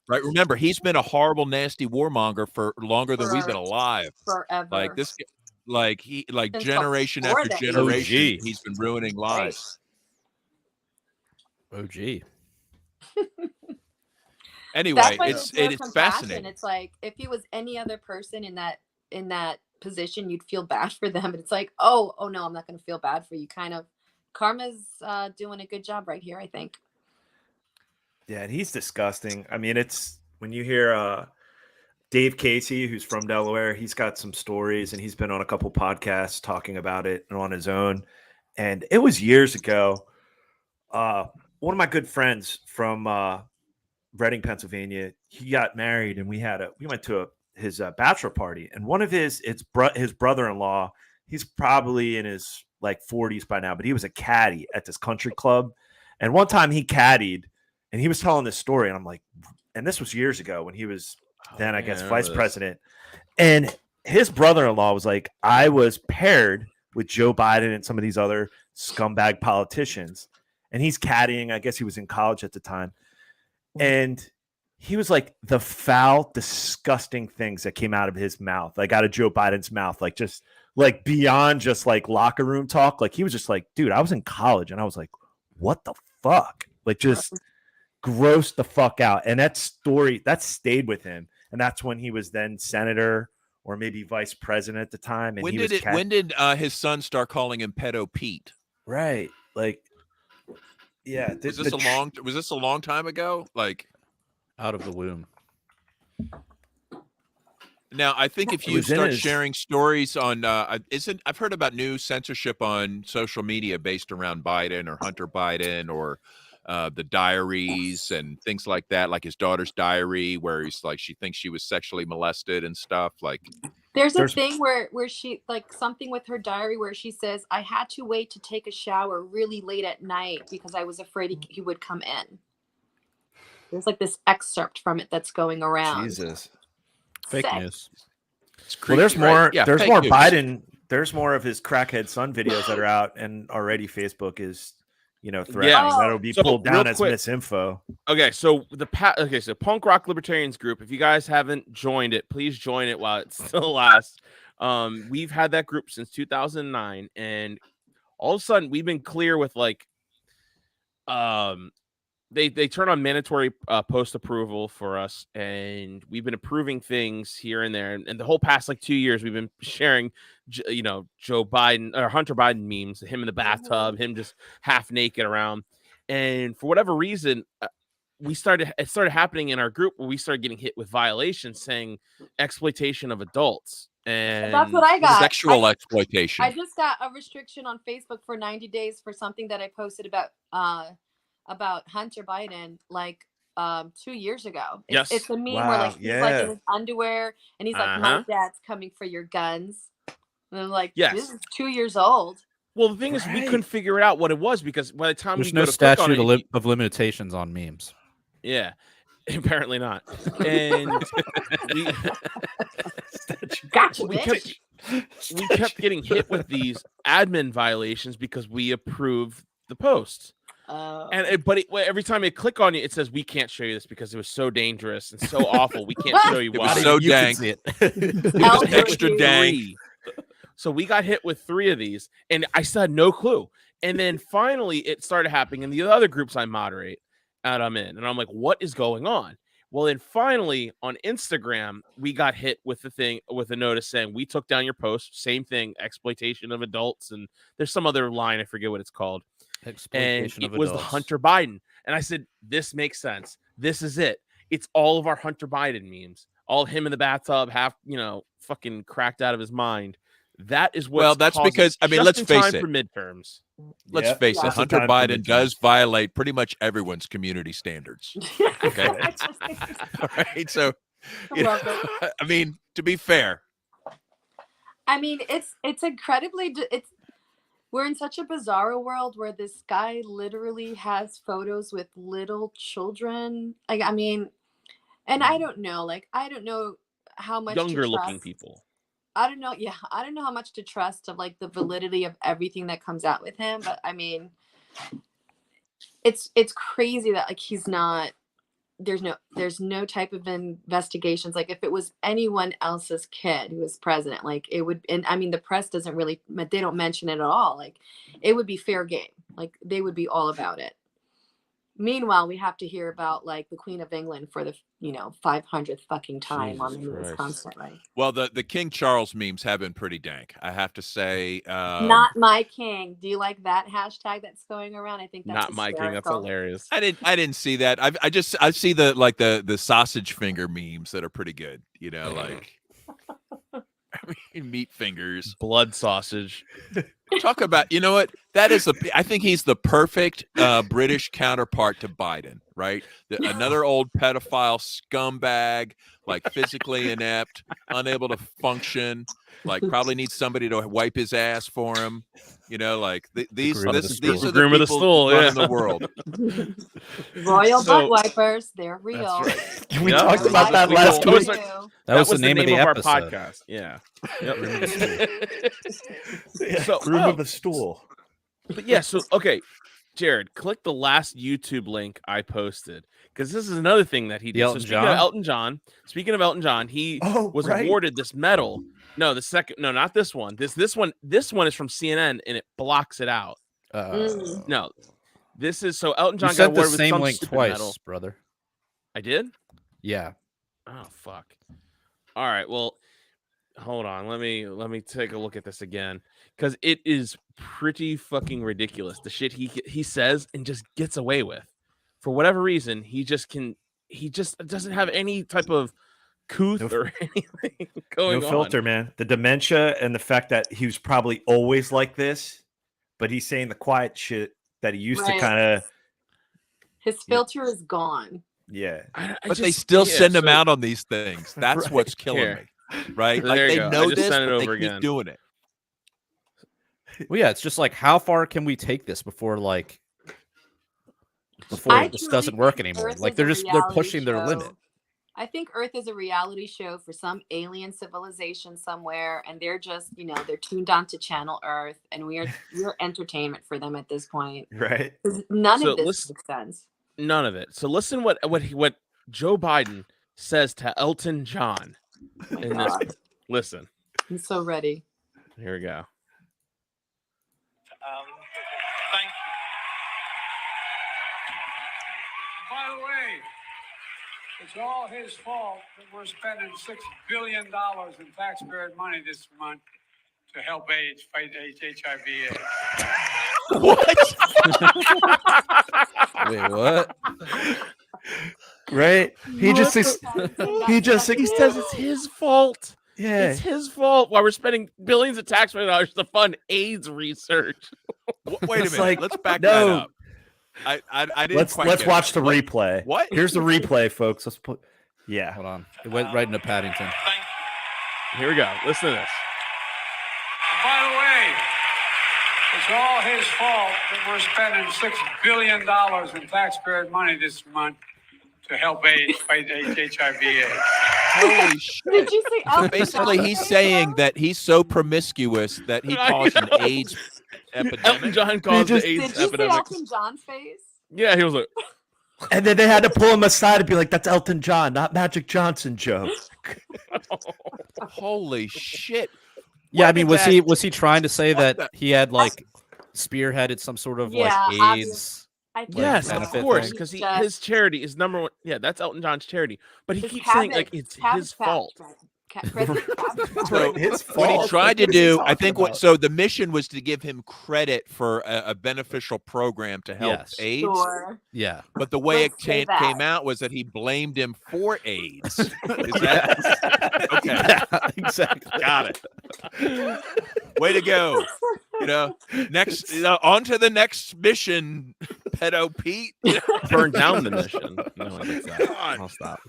Right. Remember, he's been a horrible, nasty warmonger for longer than we've been For- alive. forever. Like this, like Since generation before after the generation, 80s. he's been ruining lives. Oh gee. Anyway, That's why it's there's no compassion. fascinating. It's like if he was any other person in that position, you'd feel bad for them. But it's like, oh no, I'm not going to feel bad for you. Kind of, karma's doing a good job right here, I think. Yeah, and he's disgusting. I mean, it's when you hear Dave Casey, who's from Delaware, he's got some stories, and he's been on a couple podcasts talking about it and on his own. And it was years ago. One of my good friends from Reading, Pennsylvania, he got married, and we went to his bachelor party, and one of his brother-in-law, he's probably in his like 40s by now, but he was a caddy at this country club, and one time he caddied, and he was telling this story, and I'm like, and this was years ago when he was then I guess vice president, and his brother-in-law was like, I was paired with Joe Biden and some of these other scumbag politicians, and he's caddying. I guess he was in college at the time. And he was like the foul, disgusting things that came out of his mouth, like out of Joe Biden's mouth, like just like beyond just like locker room talk. Like he was just like, dude, I was in college and I was like, what the fuck? Like just gross the fuck out. And that story that stayed with him. And that's when he was then senator or maybe vice president at the time. And When did his son start calling him Pedo Pete? Right. Like, yeah. Was this a long time ago? Like Out of the womb. now, I think if It you was in start his- sharing stories on, I've heard about new censorship on social media based around Biden or Hunter Biden or the diaries and things like that, like his daughter's diary, where he's like, she thinks she was sexually molested and stuff. Like, There's a thing where she like something with her diary where she says, I had to wait to take a shower really late at night because I was afraid he would come in. There's like this excerpt from it that's going around. Jesus. Fake Sick. news. it's Well, there's creepy, right? more. Yeah, There's fake more news. Biden. There's more of his crackhead son videos that are out, and already Facebook is, threatening Yeah. that'll be So, pulled real down as quick- misinfo. Okay, so so Punk Rock Libertarians group. If you guys haven't joined it, please join it while it still lasts. We've had that group since 2009, and all of a sudden we've been clear with like, they turn on mandatory post approval for us, and we've been approving things here and there. And the whole past like 2 years, we've been sharing, Joe Biden or Hunter Biden memes, him in the bathtub, him just half naked around. And for whatever reason, it started happening in our group where we started getting hit with violations saying exploitation of adults. And That's what I got. Sexual exploitation. I just got a restriction on Facebook for 90 days for something that I posted about Hunter Biden like 2 years ago. It's a meme where like he's like in his underwear and he's like, my dad's coming for your guns. And I'm like, this is 2 years old. Well, the thing is, we couldn't figure out what it was because by the time there's you no go to click on statute it, of limitations on memes. Yeah, apparently not. And we kept getting hit with these admin violations because we approved the post. But every time you click on it, it says we can't show you this because it was so dangerous and so awful. We can't show you why. It was so dank. It was extra dank. So we got hit with 3 of these, and I still had no clue. And then finally, it started happening in the other groups I moderate, and I'm in, and I'm like, "What is going on?" Well, then finally on Instagram, we got hit with a notice saying we took down your post. Same thing, exploitation of adults, and there's some other line, I forget what it's called. Exploitation and of it was adults. the Hunter Biden, and I said, "This makes sense. This is it. It's all of our Hunter Biden memes. All of him in the bathtub, half fucking cracked out of his mind." That is what. Well, that's because let's face it. For midterms, let's face it. Hunter Biden does violate pretty much everyone's community standards. Okay, all right. So, I mean, to be fair, I mean, it's incredibly. We're in such a bizarre world where this guy literally has photos with little children. Like, I mean, and I don't know. Like, I don't know how much younger looking people. I don't know. Yeah, I don't know how much to trust of like the validity of everything that comes out with him. But I mean, it's crazy that like he's not. There's no type of investigations. Like if it was anyone else's kid who was president, like it would. And I mean, the press doesn't really. They don't mention it at all. Like it would be fair game. Like they would be all about it. Meanwhile, we have to hear about like the Queen of England for the 500th fucking time on the news constantly. Well, the King Charles memes have been pretty dank, I have to say. Not my king. Do you like that hashtag that's going around? I think that's not my king. That's hilarious. I didn't see that. I see the sausage finger memes that are pretty good. Like I mean, meat fingers, blood sausage. Talk about, you know what? That is I think he's the perfect British counterpart to Biden, right? Another old pedophile scumbag, like physically inept, unable to function, like probably needs somebody to wipe his ass for him. Like these are the groom of the stool running the world. Royal butt wipers, they're real. Right. We talked about that last week. That was the name of our episode. podcast. Yeah. Yep. Groom of the stool. But yeah, so okay, Jared, click the last YouTube link I posted because this is another thing that he did. Speaking of Elton John, he was awarded this medal. No, not this one. This one is from CNN and it blocks it out. No, this is so Elton John got awarded with some link twice, medal. brother. I did? Yeah. Oh fuck. All right, well, hold on. Let me take a look at this again because it is pretty fucking ridiculous. The shit he says and just gets away with. For whatever reason, he just doesn't have any type of couth or anything going on. No filter, man. The dementia and the fact that he was probably always like this, but he's saying the quiet shit that he used to kind of. His filter is gone. Yeah. But they still send him out on these things. That's what's killing me. Right? So like they go. know this, sent it but over they again. keep doing it. Well, yeah, it's just like how far can we take this before this doesn't work anymore? Like they're pushing their limit. I think Earth is a reality show for some alien civilization somewhere, and they're just, they're tuned on to Channel Earth, and we're entertainment for them at this point. Right. None of this makes sense. None of it. So listen what Joe Biden says to Elton John in this. Listen. I'm so ready. Here we go. Thank you. By the way, it's all his fault that we're spending $6 billion in taxpayer money this month to help fight HIV/AIDS. Wait, what? Right? He just What he says it's his fault. yeah. It's his fault while we're spending billions of taxpayer dollars to fund AIDS research. Wait a It's minute. like, Let's back no. that up. I didn't Let's quite let's get watch that. the replay. What? Here's the replay, folks. Let's put yeah. Hold on. It went right into Paddington. Here we go. Listen to this. By the way, it's all his fault that we're spending $6 billion in taxpayer money this month to help fight HIV/AIDS. Holy shit. Did you say Elton Basically, John? he's saying that he's so promiscuous that he caused an AIDS Elton epidemic. John caused the just- AIDS Did you see epidemic. Elton John's face? Yeah, he was like, And then they had to pull him aside and be like, "That's Elton John, not Magic Johnson, Joe." Holy shit. Yeah, Where I mean, did was he trying to say What that the- he had like spearheaded some sort of Yeah, like obvious. AIDS? I think yes, so. of benefit course, thing. because Just- his charity is number one. Yeah, that's Elton John's charity. But he His keeps saying like Cabbage- it's Cabbage his Patch, fault. right. President Cabbage Patch. So His what he fault. tried to What is he do, I talking think about? so the mission was to give him credit for a beneficial program to help Yes. AIDS. Sure. Yeah. But the way Let's say it that. came out was that he blamed him for AIDS. Is that okay? Yeah, exactly. Got it. Way to go. Next on to the next mission, pedo Pete. Burn down the mission. No, that's that. God. I'll stop.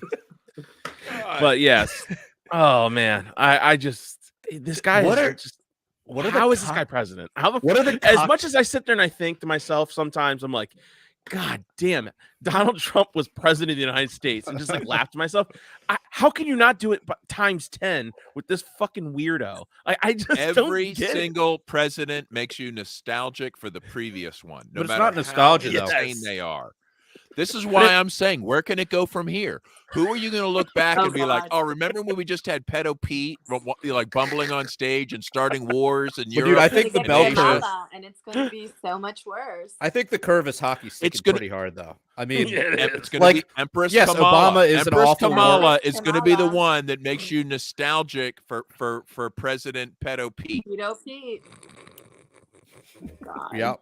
God. But yes. Oh man, I just this guy What is are- just. What are the How is this co- guy president? How the What are the as co- much as I sit there and I think to myself sometimes, I'm like, God damn it, Donald Trump was president of the United States, and just like laugh to myself. How can you not do it times 10 with this fucking weirdo? I just Every don't get it. single president makes you nostalgic for the previous one, no But it's matter not how nostalgia, though. insane Yes. they are. This is why I'm saying, where can it go from here? Who are you going to look back Oh, and be like, God. oh, remember when we just had pedo Pete like bumbling on stage and starting wars and Well, dude, I think the It's bell gonna curve. get Obama, and it's going to be so much worse. I think the curve is hockey sticking gonna- pretty hard, though. I mean, Yeah, it is. it's going to be like, Empress yes, Kamala. Obama is an Empress awful Kamala is going to be the Kamala. one that makes you nostalgic for President pedo Pete. Pedo Pete. God. yeah.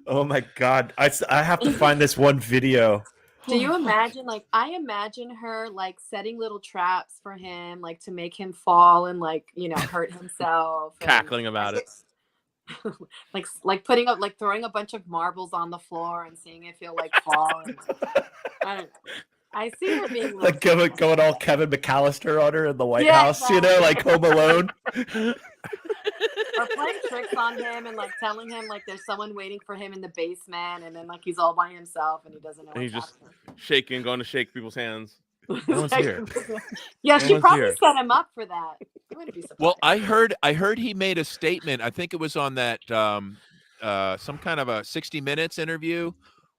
Oh my god. I have to find this one video. Do you imagine, like, I imagine her, like, setting little traps for him, like, to make him fall and, like, hurt himself. and- Cackling about it. like putting up, like, throwing a bunch of marbles on the floor and seeing if he'll, like, fall. And, I don't know. I see her being Like going all Kevin McAllister on her in the White Yeah, House, exactly. like Home Alone. or playing tricks on him and, like, telling him, like, there's someone waiting for him in the basement, and then, like, he's all by himself and he doesn't know And he's what's just happening. shaking, going to shake people's hands. No one's here. Yeah, No she one's probably here. set him up for that. You wouldn't be surprised. Well, I heard he made a statement. I think it was on that some kind of a 60 Minutes interview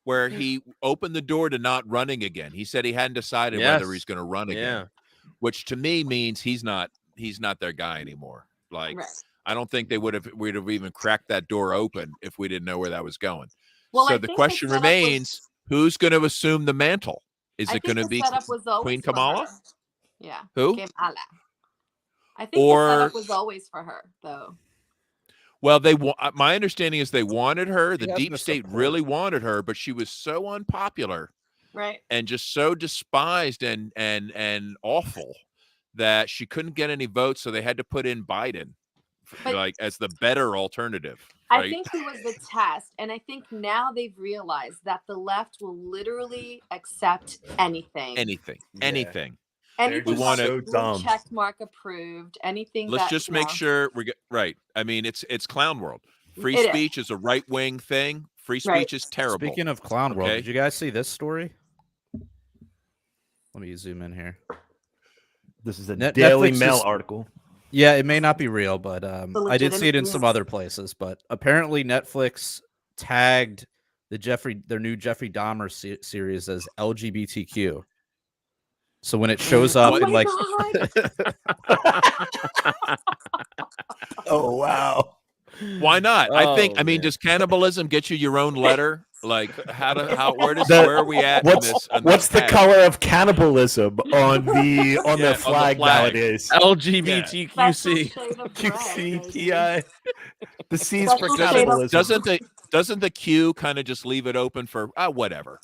where he opened the door to not running again. He said he hadn't decided whether Yes. he's going to run again, Yeah. which to me means he's not their guy anymore. Like Right. I don't think we'd have even cracked that door open if we didn't know where that was going. Well, I So the think question setup remains: who's going to assume the mantle? Is I it think going to the be setup was always Queen for Kamala? her. Yeah. Who? Kamala. I think Or- the setup was always for her, though. Well, my understanding is they wanted her. The has deep no state support. really wanted her, but she was so unpopular Right. and just so despised and awful that she couldn't get any votes. So they had to put in Biden, But- like as the better alternative. I Right? think he was the test. And I think now they've realized that the left will literally accept anything. anything. Anything We wanna- that's so blue dumb. check mark approved. Anything Let's that, just you make know, sure we get right. I mean, it's clown world. Free It is. speech is a right wing thing. Free speech Right. is terrible. Speaking of clown world, Okay. did you guys see this story? Let me zoom in here. This is a Net- Daily Netflix Mail is- article. Yeah, it may not be real, but I did see it in legitimate some news. other places. But apparently, Netflix tagged their new Jeffrey Dahmer series as LGBTQ. So when it shows up Oh in my like, God. Oh wow. Why not? Oh, I mean, man. does cannibalism get you your own letter? Like, where The- are we at? What's in this, on what's this the tag? color of cannibalism on the on Yeah, the flag Oh, flag. nowadays? That's the LGBTQC. shade of gray, QCTI. The C's That's for the shade of- cannibalism. Doesn't the Q kind of just leave it open for whatever?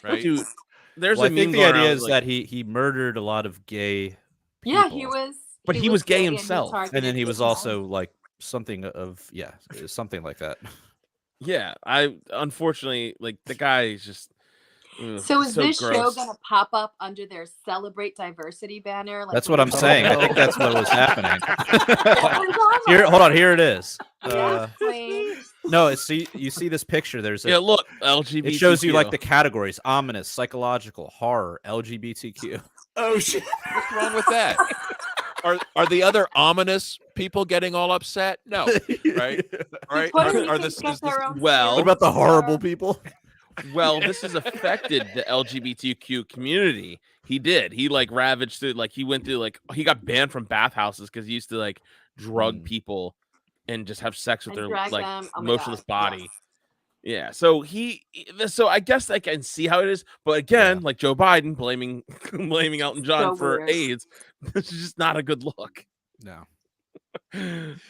right? Dude, there's Well, a I think meme the going idea around, is like, that he murdered a lot of gay Yeah, people. But he was gay and he himself. And then targeted he was gay men. also like something like that. yeah, I unfortunately like the guy is just So is this show gross. gonna pop up under their Celebrate Diversity banner? Like That's when what I'm you- saying. I think that's what was happening. Here, hold on. Here it is. Yeah, queen. No, you see this picture. There's Yeah, look, LGBTQ. it shows you like the categories: ominous, psychological, horror, LGBTQ. Oh shit! What's wrong with that? Are the other ominous people getting all upset? No, right? Right? Puerto Are Ricans this, get is this, their own well- What about the horrible people? Well, this has affected the LGBTQ community. He did. He like ravaged through, like he went through, like he got banned from bathhouses because he used to like drug people and just have sex with And their drag like them. Oh my motionless God, body. Yeah. So so I guess I can see how it is, but again, like Joe Biden blaming Elton John So for weird. AIDS, this is just not a good look. No.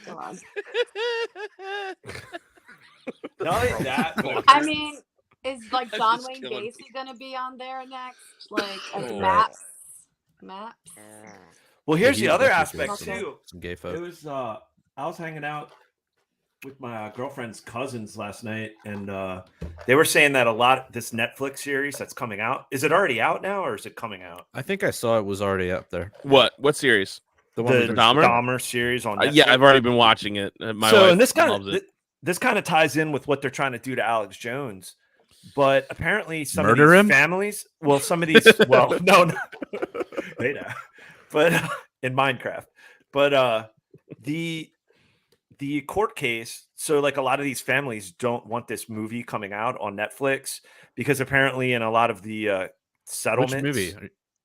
God. Not only that, but I mean, is like That's John just Wayne killing me. Gacy gonna be on there next? Like as Oh. Maps? Maps? well, here's Yeah, the other he's aspect definitely too. Some gay It folk. was I was hanging out with my girlfriend's cousins last night, and they were saying that a lot this Netflix series that's coming out, is it already out now or is it coming out? I think I saw it was already up there. What series? The one The with Dahmer? series on Netflix. Yeah, I've already been watching it. My So wife and this loves kind it. of this kind of ties in with what they're trying to do to Alex Jones, but apparently some Murder of him? these families, well, some of these, well, no, they know, but in Minecraft, but the court case. So like a lot of these families don't want this movie coming out on Netflix because apparently in a lot of the settlements, Which movie?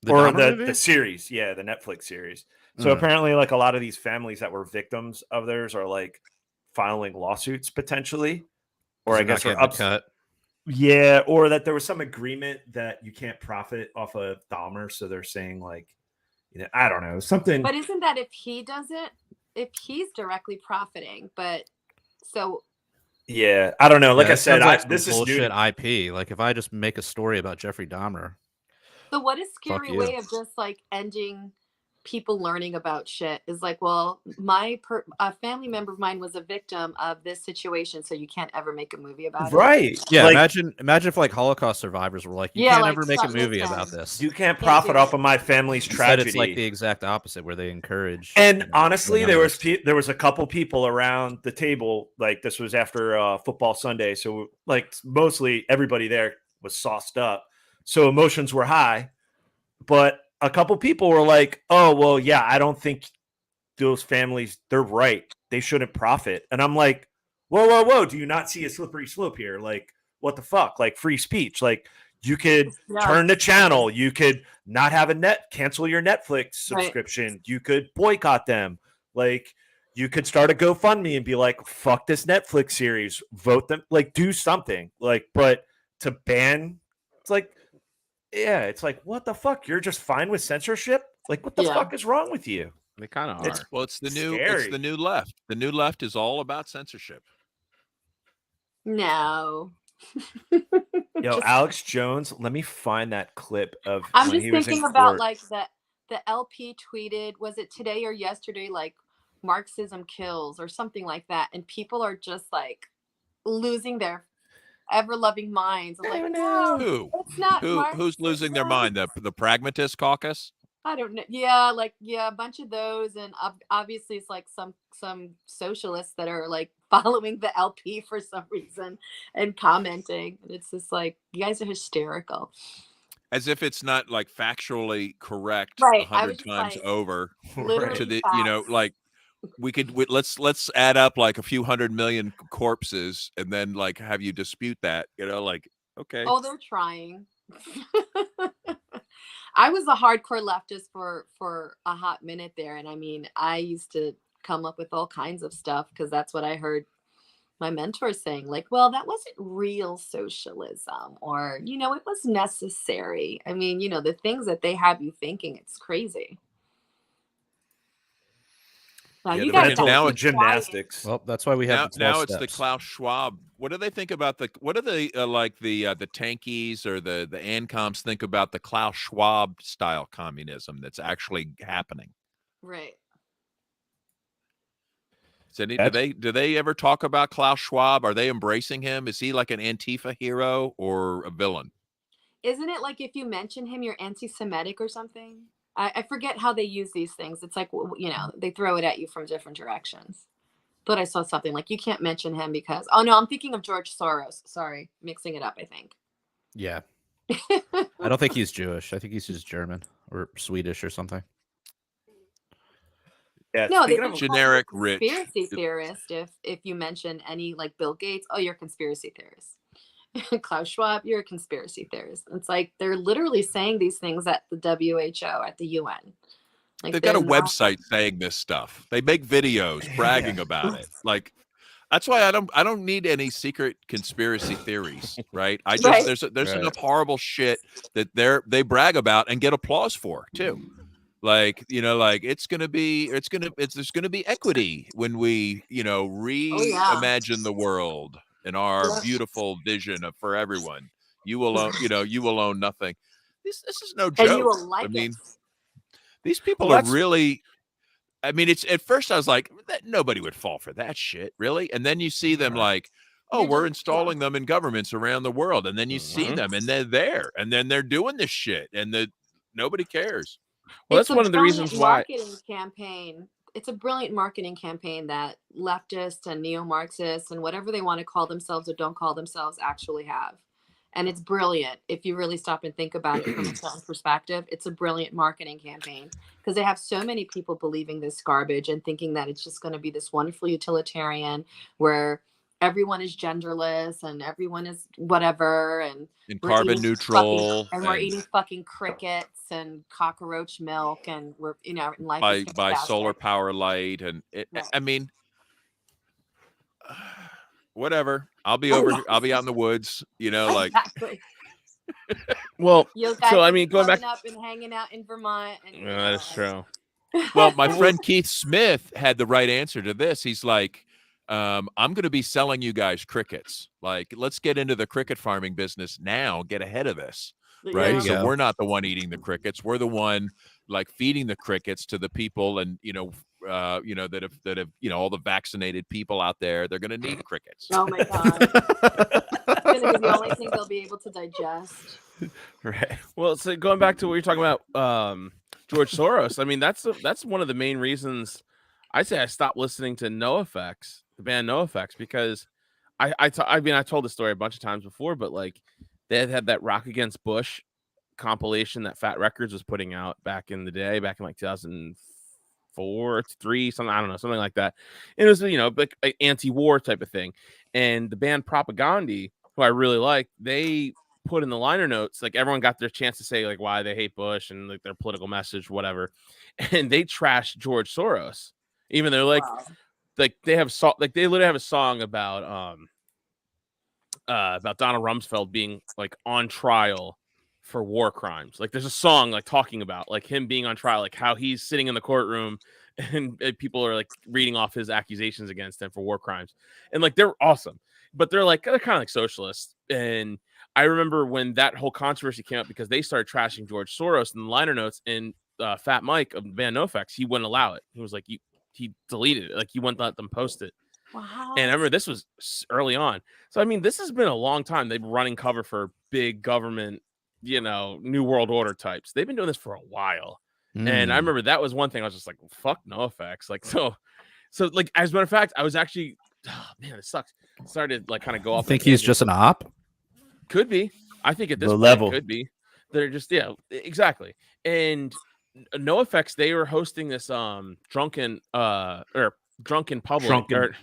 or Dahmer movie? the series, yeah, the Netflix series. So apparently, like a lot of these families that were victims of theirs are like filing lawsuits potentially, or I They're not guess are getting up. the cut. Yeah, or that there was some agreement that you can't profit off of Dahmer, so they're saying like, I don't know, something. But isn't that if he does it, if he's directly profiting? But so Yeah, I don't know. Like Yeah, I that said, sounds like this some is new. bullshit to- IP. Like if I just make a story about Jeffrey Dahmer, so what a scary you. way of just like ending people learning about shit is like, well, a family member of mine was a victim of this situation, so you can't ever make a movie about it. Right. yeah. Like, imagine if like Holocaust survivors were like, you Yeah, can't like, ever make a shut movie this about down. this. you can't do profit it. off of my family's Instead, tragedy. it's like the exact opposite, where they encourage. And honestly, there numbers. was a couple people around the table. Like this was after football Sunday, so like mostly everybody there was sauced up, so emotions were high. But a couple people were like, "Oh well, yeah, I don't think those families, they're right. They shouldn't profit." And I'm like, "Whoa, whoa, whoa! Do you not see a slippery slope here? Like, what the fuck? Like free speech? Like you could Yeah. turn the channel, you could not have cancel your Netflix subscription, you could boycott them, like you could start a GoFundMe and be like, fuck this Netflix series, vote them, like do something, like, but to ban, it's like, yeah, it's like, what the fuck? You're just fine with censorship? Like, what the Yeah. fuck is wrong with you? They kind of It's- are. Well, it's the Scary. new left. The new left is all about censorship. No. Yo, Just- Alex Jones, let me find that clip of I'm when just he was in thinking about court. like the LP tweeted, was it today or yesterday, like Marxism kills or something like that, and people are just like losing their ever loving minds. I'm like, no, Who? it's not. Who's losing their mind? The pragmatist caucus? I don't know. Yeah, like a bunch of those, and obviously it's like some socialists that are like following the LP for some reason and commenting. And it's just like, you guys are hysterical. As if it's not like factually correct Right, I 100 was just times like, over Literally to the facts. like let's add up like a few 100 million corpses and then like have you dispute that, like, okay. Oh, they're trying. I was a hardcore leftist for a hot minute there, and I mean, I used to come up with all kinds of stuff because that's what I heard my mentors saying, like, well, that wasn't real socialism, or it was necessary. I mean, the things that they have you thinking, it's crazy. Now, Yeah, you the guys mental- gotta now keep it's gymnastics. Well, that's why we have now the 12 it's the steps. Klaus Schwab. What do they think about what do they like the tankies or the ANCOMs think about the Klaus Schwab style communism that's actually happening? Right. So do they ever talk about Klaus Schwab? Are they embracing him? Is he like an Antifa hero or a villain? Isn't it like if you mention him, you're anti-Semitic or something? I forget how they use these things. It's like, you know, they throw it at you from different directions. But I saw something like you can't mention him because, oh no, I'm thinking of George Soros. Sorry, mixing it up, I think. Yeah. I don't think he's Jewish. I think he's just German or Swedish or something. Yeah, No, they speaking would of call you generic a rich. conspiracy theorist if you mention any like Bill Gates. Oh, you're a conspiracy theorist. Klaus Schwab, you're a conspiracy theorist. It's like they're literally saying these things at the WHO, at the UN. Like They've got a they're not- website saying this stuff. They make videos bragging about it. Like that's why I don't need any secret conspiracy theories, right? I just Right. there's Right. enough horrible shit that they brag about and get applause for too. Like, you know, like there's gonna be equity when we, you know, reimagine the world in our Yeah. beautiful vision for everyone. You will own, you will own nothing. This is no and joke. you will like I mean, it. these people Well, are that's- really. I mean, it's at first I was like, nobody would fall for that shit, really. And then you see them like, oh, You're we're just- installing them in governments around the world, and then you see Mhm. them, and they're there, and then they're doing this shit, and nobody cares. Well, It's that's a one of the brilliant reasons why. marketing campaign. It's a brilliant marketing campaign that leftists and neo-Marxists and whatever they want to call themselves or don't call themselves actually have. And it's brilliant if you really stop and think about it from a certain perspective. It's a brilliant marketing campaign because they have so many people believing this garbage and thinking that it's just going to be this wonderful utilitarian where everyone is genderless and everyone is whatever and And we're carbon eating neutral, fucking, and we're eating fucking crickets and cockroach milk and we're and life by is by fantastic. solar power light, and Right. I mean, whatever. I'll be Oh, over. yes. I'll be out in the woods. You know, like Exactly. Well, You guys so I are mean, going back. clubbing up and hanging out in Vermont. And, you Yeah, that's know, true. well, my friend Keith Smith had the right answer to this. He's like, I'm going to be selling you guys crickets. Like, let's get into the cricket farming business now. Get ahead of this, yeah. right? you So go. we're not the one eating the crickets. We're the one like feeding the crickets to the people, and that have all the vaccinated people out there. They're going to need crickets. Oh my god. It's gonna be the only thing they'll be able to digest. Right. Well, so going back to what you're talking about, George Soros. I mean, that's one of the main reasons I say I stopped listening to NoFX, the band NoFX, because I told the story a bunch of times before, but like they had that Rock Against Bush compilation that Fat Records was putting out back in the day, back in like 2004, 3, something, I don't know, something like that. And it was, like an anti-war type of thing. And the band Propagandhi, who I really like, they put in the liner notes, like everyone got their chance to say like why they hate Bush and like their political message, whatever. And they trashed George Soros, even though like Wow. like they literally have a song about Donald Rumsfeld being like on trial for war crimes. Like there's a song like talking about like him being on trial, like how he's sitting in the courtroom and people are like reading off his accusations against him for war crimes. And like they're awesome, but they're kind of like socialists. And I remember when that whole controversy came up because they started trashing George Soros in the liner notes, and Fat Mike of the band NoFX, he wouldn't allow it. He was like, he deleted it. Like he wouldn't let them post it. Wow. And I remember this was early on. So, I mean, this has been a long time. They've been running cover for big government, New World Order types. They've been doing this for a while. And I remember that was one thing I was just like, fuck NoFX. Like, so like, as a matter of fact, I was actually, oh, man, it sucks. Started like kind of go I off. think he's just an op. Could be. I think at this The point level. it could be. They're just, exactly. And NoFX, they were hosting this drunken public. Drunken.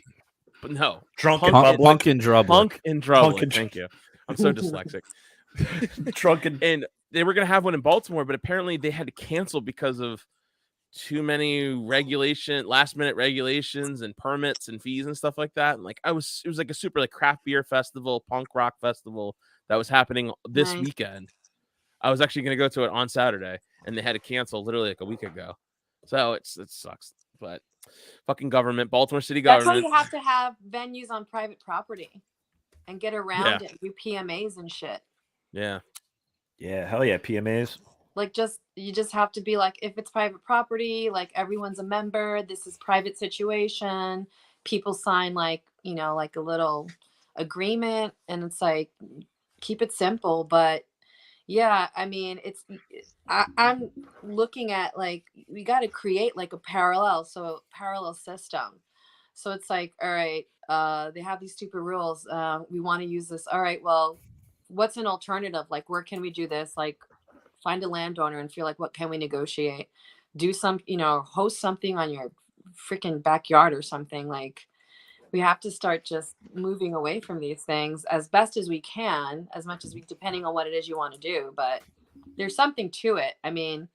But no, Drunk Punk- in public. Punk and Drublic. Punk and Drublic. Punk and Thank you. I'm so dyslexic. Drunken. And they were going to have one in Baltimore, but apparently they had to cancel because of too many last minute regulations and permits and fees and stuff like that. And like it was like a super like craft beer festival, punk rock festival that was happening this Nice. weekend. I was actually going to go to it on Saturday, and they had to cancel literally like a week ago. So it sucks. But fucking government, Baltimore City That's why government. you have to have venues on private property and get around it, do PMAs and shit. Yeah. Yeah, hell yeah, PMAs. Like, you just have to be like, if it's private property, like everyone's a member, this is private situation. People sign like, you know, like a little agreement, and it's like, keep it simple. But yeah, I mean, I'm looking at like, we got to create like a parallel system. So it's like, all right, they have these stupid rules. We want to use this. All right, well, what's an alternative? Like, where can we do this? Like, find a landowner and feel like, what can we negotiate? Do some, you know, host something on your freaking backyard or something. Like, we have to start just moving away from these things as best as we can, as much as we, depending on what it is you want to do. But there's something to it. I mean,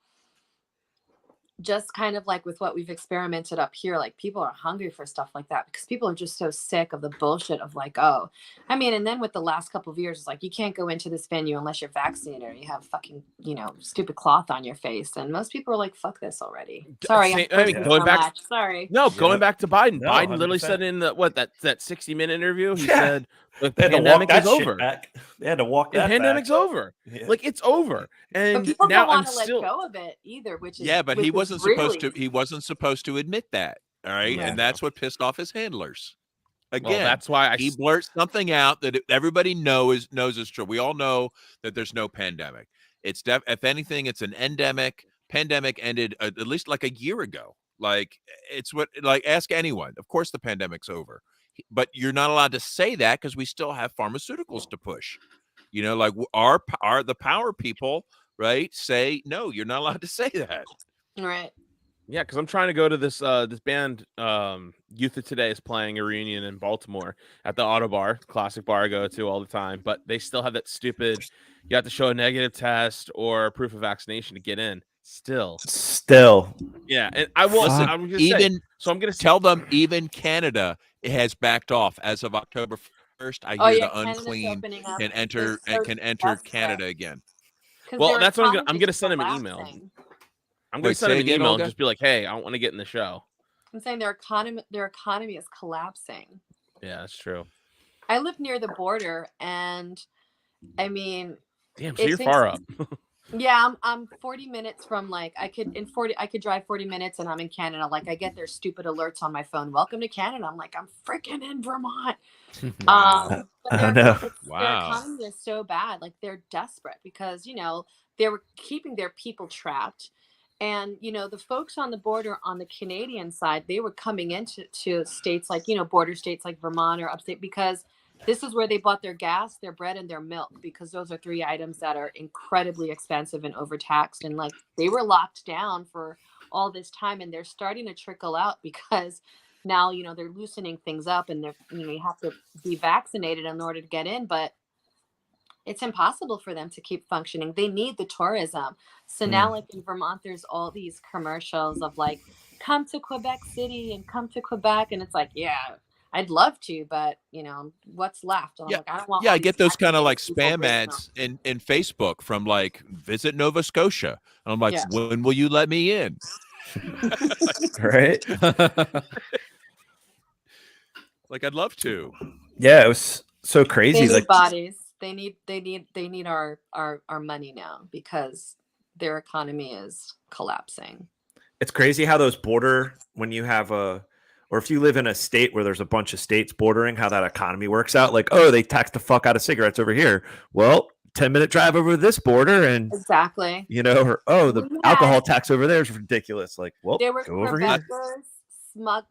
just kind of like with what we've experimented up here, like people are hungry for stuff like that because people are just so sick of the bullshit of like, oh, I mean, and then with the last couple of years, it's like, you can't go into this venue unless you're vaccinated or you have fucking, you know, stupid cloth on your face. And most people are like, fuck this already. Sorry. Going back. Sorry. No, going back to Biden. No, Biden literally 100%. said in that 60-minute interview, he Yeah. said the They had to walk pandemic that is shit over. back. They had to walk The that pandemic's back. over. Yeah. Like, it's over. But And people now don't want I'm to still let go of it either, which is, Yeah, but which he is wasn't supposed really- to. He wasn't supposed to admit that. All right, Yeah. and that's what pissed off his handlers. well, Again, that's why he blurts something out that everybody knows is true. We all know that there's no pandemic. It's if anything, it's an endemic. Pandemic ended at least like a year ago. Like, it's what, like, ask anyone. Of course, the pandemic's over, but you're not allowed to say that because we still have pharmaceuticals to push. You know, like the power people, right? Say no, you're not allowed to say that. Right. Yeah, because I'm trying to go to this this band Youth of Today is playing a reunion in Baltimore at the Auto Bar, classic bar I go to all the time, but they still have that stupid, you have to show a negative test or proof of vaccination to get in. Still. Yeah, and I will Listen, I'm gonna even say, so I'm gonna tell them even Canada has backed off as of October 1st. I Oh hear yeah, the Canada's unclean opening up. can enter They're so can enter desperate. Canada again. 'Cause Well, their that's what I'm economy gonna is send him an email. collapsing. I'm gonna Wait, send say him an again, email Olga? and just be like, hey, I don't want to get in the show. I'm saying their economy is collapsing. Yeah, that's true. I live near the border, and I mean, Damn, so it you're takes- far up. yeah, I'm 40 minutes from, like, I could drive 40 minutes and I'm in Canada. Like, I get their stupid alerts on my phone. Welcome to Canada. I'm like, I'm freaking in Vermont. Wow. But I know. their Wow. economy is so bad. Like, they're desperate because, you know, they were keeping their people trapped. And, you know, the folks on the border on the Canadian side, they were coming into states like, you know, border states like Vermont or upstate, because this is where they bought their gas, their bread, and their milk, because those are three items that are incredibly expensive and overtaxed. And like, they were locked down for all this time, and they're starting to trickle out because now, you know, they're loosening things up, and they're, you know, you have to be vaccinated in order to get in, but it's impossible for them to keep functioning. They need the tourism. So now, like in Vermont, there's all these commercials of like, come to Quebec City and come to Quebec. And it's like, yeah, I'd love to, but you know, what's left? And I'm like, I don't want. Yeah, all I get these those kind of like vaccinated people spam breaking ads in Facebook from like visit Nova Scotia. And I'm like, Yeah. when will you let me in? Right? Like, I'd love to. Yeah, it was so They crazy. need Like, bodies. They need our money now because their economy is collapsing. it's crazy how those border, when you have or if you live in a state where there's a bunch of states bordering, how that economy works out. Like, oh, they tax the fuck out of cigarettes over here. Well, 10-minute drive over this border, and Exactly. you know, or oh, the We had- alcohol tax over there is ridiculous. Like, well, There were go over here. Quebecers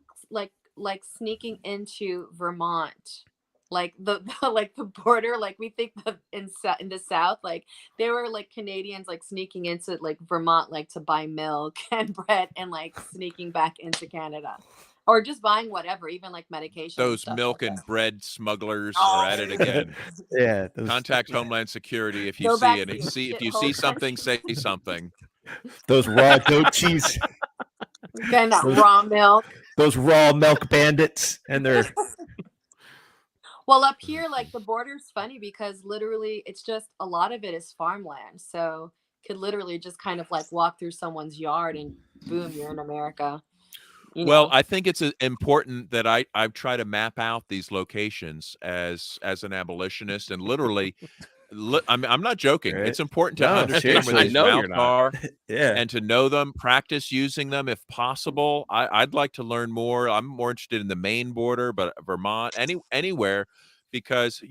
like sneaking into Vermont, like the like the border. Like, we think that in the South, like there were like Canadians like sneaking into like Vermont, like to buy milk and bread, and like sneaking back into Canada, or just buying whatever, even like medication. Those stuff milk like and that. bread smugglers Oh. are at it again. Yeah, those, Contact Homeland Security if you Go see back it. to If your you shithole see something, say country. something. those raw goat cheese, Again, that raw milk. those raw milk bandits, and they're Well, up here, like the border's funny because literally it's just a lot of it is farmland. So could literally just kind of like walk through someone's yard and boom, you're in America. Well, know. I think it's important that I've tried to map out these locations as an abolitionist, and literally, I'm not joking. Right. It's important to No, understand where I these know you're routes not. are Yeah. and to know them, practice using them if possible. I'd like to learn more. I'm more interested in the Maine border, but Vermont, anywhere, because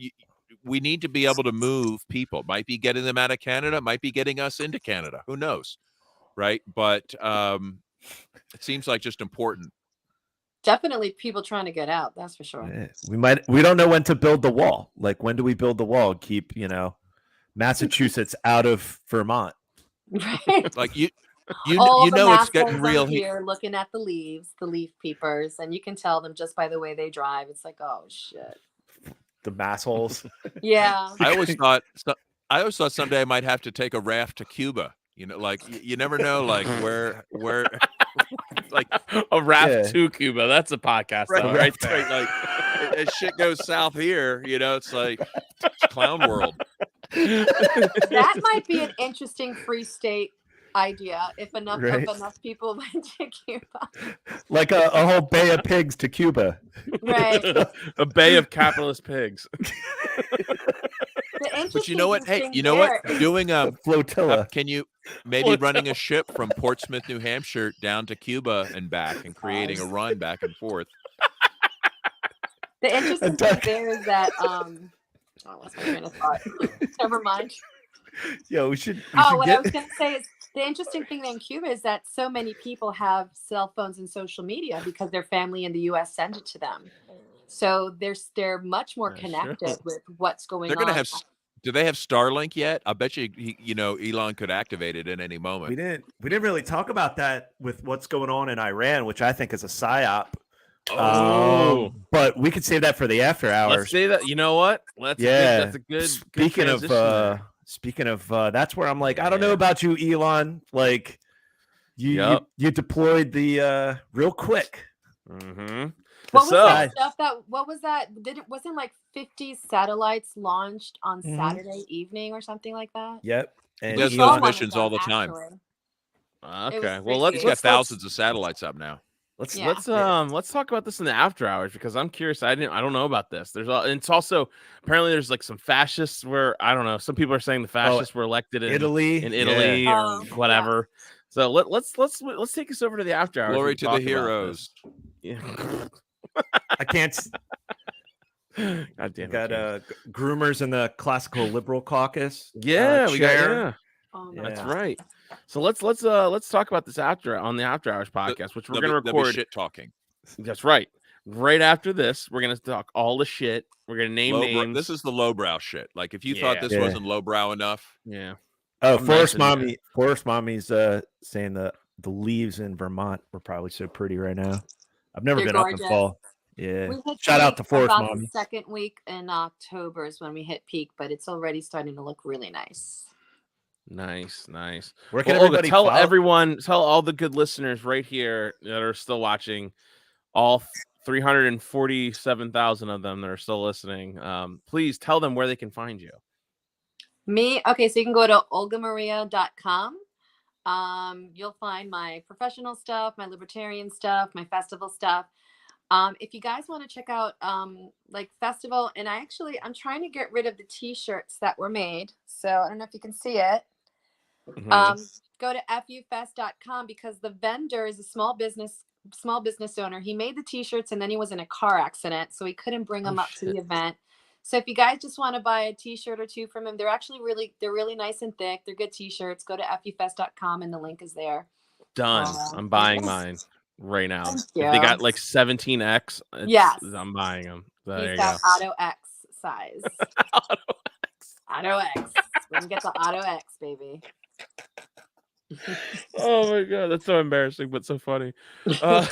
we need to be able to move people. Might be getting them out of Canada, might be getting us into Canada. Who knows, right? But it seems like just important. Definitely people trying to get out. That's for sure. Yeah. We don't know when to build the wall. Like, when do we build the wall? Keep, Massachusetts out of Vermont. Right. Like All you the know it's getting massholes real are here looking at the leaves, the leaf peepers, and you can tell them just by the way they drive. It's like, oh shit. The massholes. Yeah. I always thought someday I might have to take a raft to Cuba. Like you never know, like where like A raft Yeah. to Cuba. That's a podcast, though, right there. Like as shit goes south here, it's like it's clown world. That might be an interesting free state idea if enough Right. of enough people went to Cuba. Like a whole bay of pigs to Cuba. Right. A bay of capitalist pigs. But you know what? Hey, thing you know what? there is- Doing Flotilla. can you maybe running a ship from Portsmouth, New Hampshire down to Cuba and back and creating a run back and forth? The interesting thing there is that what's my train of thought? Never mind. Yeah, we should What I get was gonna say is the interesting thing in Cuba is that so many people have cell phones and social media because their family in the US send it to them. So they're much more connected with what's going They're on. gonna have. Do they have Starlink yet? I bet you, Elon could activate it at any we moment. didn't really talk about that with what's going on in Iran, which I think is a psyop. Oh. But we could save that for the after hours. Let's say that. You know what? That's a good. Speaking good transition of that's where I'm like, I don't know about you, Elon. Like, you deployed the real quick. Mm-hmm. What was that? Wasn't like 50 satellites launched on Saturday evening or something like that? Yep. He And does saw those one of missions all the them, time. actually. Okay. was Well, crazy. He's got thousands of satellites up now. let's let's talk about this in the after hours because I'm curious. I don't know about this. It's also apparently there's like some fascists where I don't know. Some people are saying the fascists were elected in Italy or whatever. So let's take us over to the after hours. Glory and to talk the about heroes. this. Yeah. I can't. God damn it. Got James. groomers in the classical liberal caucus. Yeah, we got chair. Oh, no. Yeah. That's right. So let's talk about this on the After Hours podcast, which we're going to record. Shit talking. That's right. Right after this, we're going to talk all the shit. We're going to name names. This is the lowbrow shit. Like if you thought this wasn't lowbrow enough, Yeah. Oh, I'm Forest nice Mommy's saying the leaves in Vermont were probably so pretty right now. I've never They're been gorgeous. up in fall. Yeah. We hit Shout out to peak Forest about Mommy. the second week in October is when we hit peak, but it's already starting to look really nice. Nice. Where can Well, Olga, everybody tell follow? tell all the good listeners right here that are still watching, all 347,000 of them that are still listening. Please tell them where they can find you. Okay, so you can go to olgamaria.com. You'll find my professional stuff, my libertarian stuff, my festival stuff. If you guys want to check out like festival, and I'm trying to get rid of the t-shirts that were made. So I don't know if you can see it. Mhm. Go to fufest.com because the vendor is a small business owner. He made the t-shirts and then he was in a car accident, so he couldn't bring them up to the event. So if you guys just want to buy a t-shirt or two from him, they're really nice and thick. They're good t-shirts. Go to fufest.com and the link is there. Done. I'm buying mine right now. Thank If they you. got like 17X, Yes. I'm buying them. So there He's you got go. Auto X size. Auto X. We can get the Auto X, baby. Oh my god, that's so embarrassing but so funny. All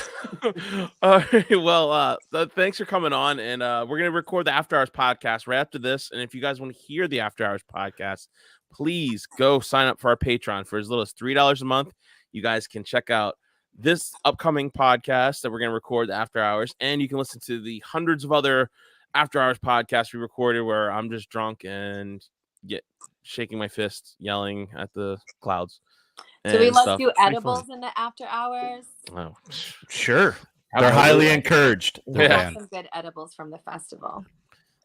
right, well, thanks for coming on, and we're gonna record the After Hours podcast right after this. And if you guys want to hear the After Hours podcast, please go sign up for our Patreon for as little as $3 a month. You guys can check out this upcoming podcast that we're gonna record, the After Hours, and you can listen to the hundreds of other After Hours podcasts we recorded where I'm just drunk and shaking my fist, yelling at the clouds. Do we and like stuff. do It's pretty edibles fun. in the after hours? Oh, Sure. They're highly absolutely. encouraged. I Yeah. got some good edibles from the festival.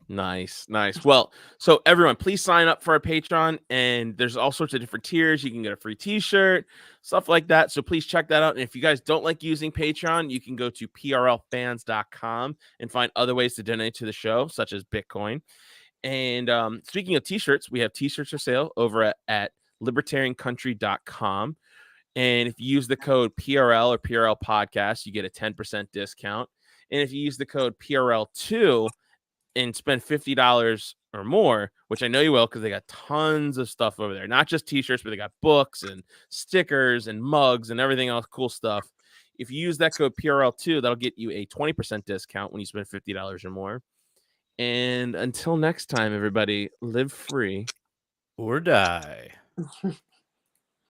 Nice. Well, so everyone, please sign up for our Patreon, and there's all sorts of different tiers. You can get a free T-shirt, stuff like that. So please check that out. And if you guys don't like using Patreon, you can go to prlfans.com and find other ways to donate to the show, such as Bitcoin. And speaking of T-shirts, we have T-shirts for sale over at libertariancountry.com. And if you use the code PRL or PRL Podcast, you get a 10% discount. And if you use the code PRL2 and spend $50 or more, which I know you will because they got tons of stuff over there. Not just T-shirts, but they got books and stickers and mugs and everything else, cool stuff. If you use that code PRL2, that'll get you a 20% discount when you spend $50 or more. And until next time, everybody, live free Or die.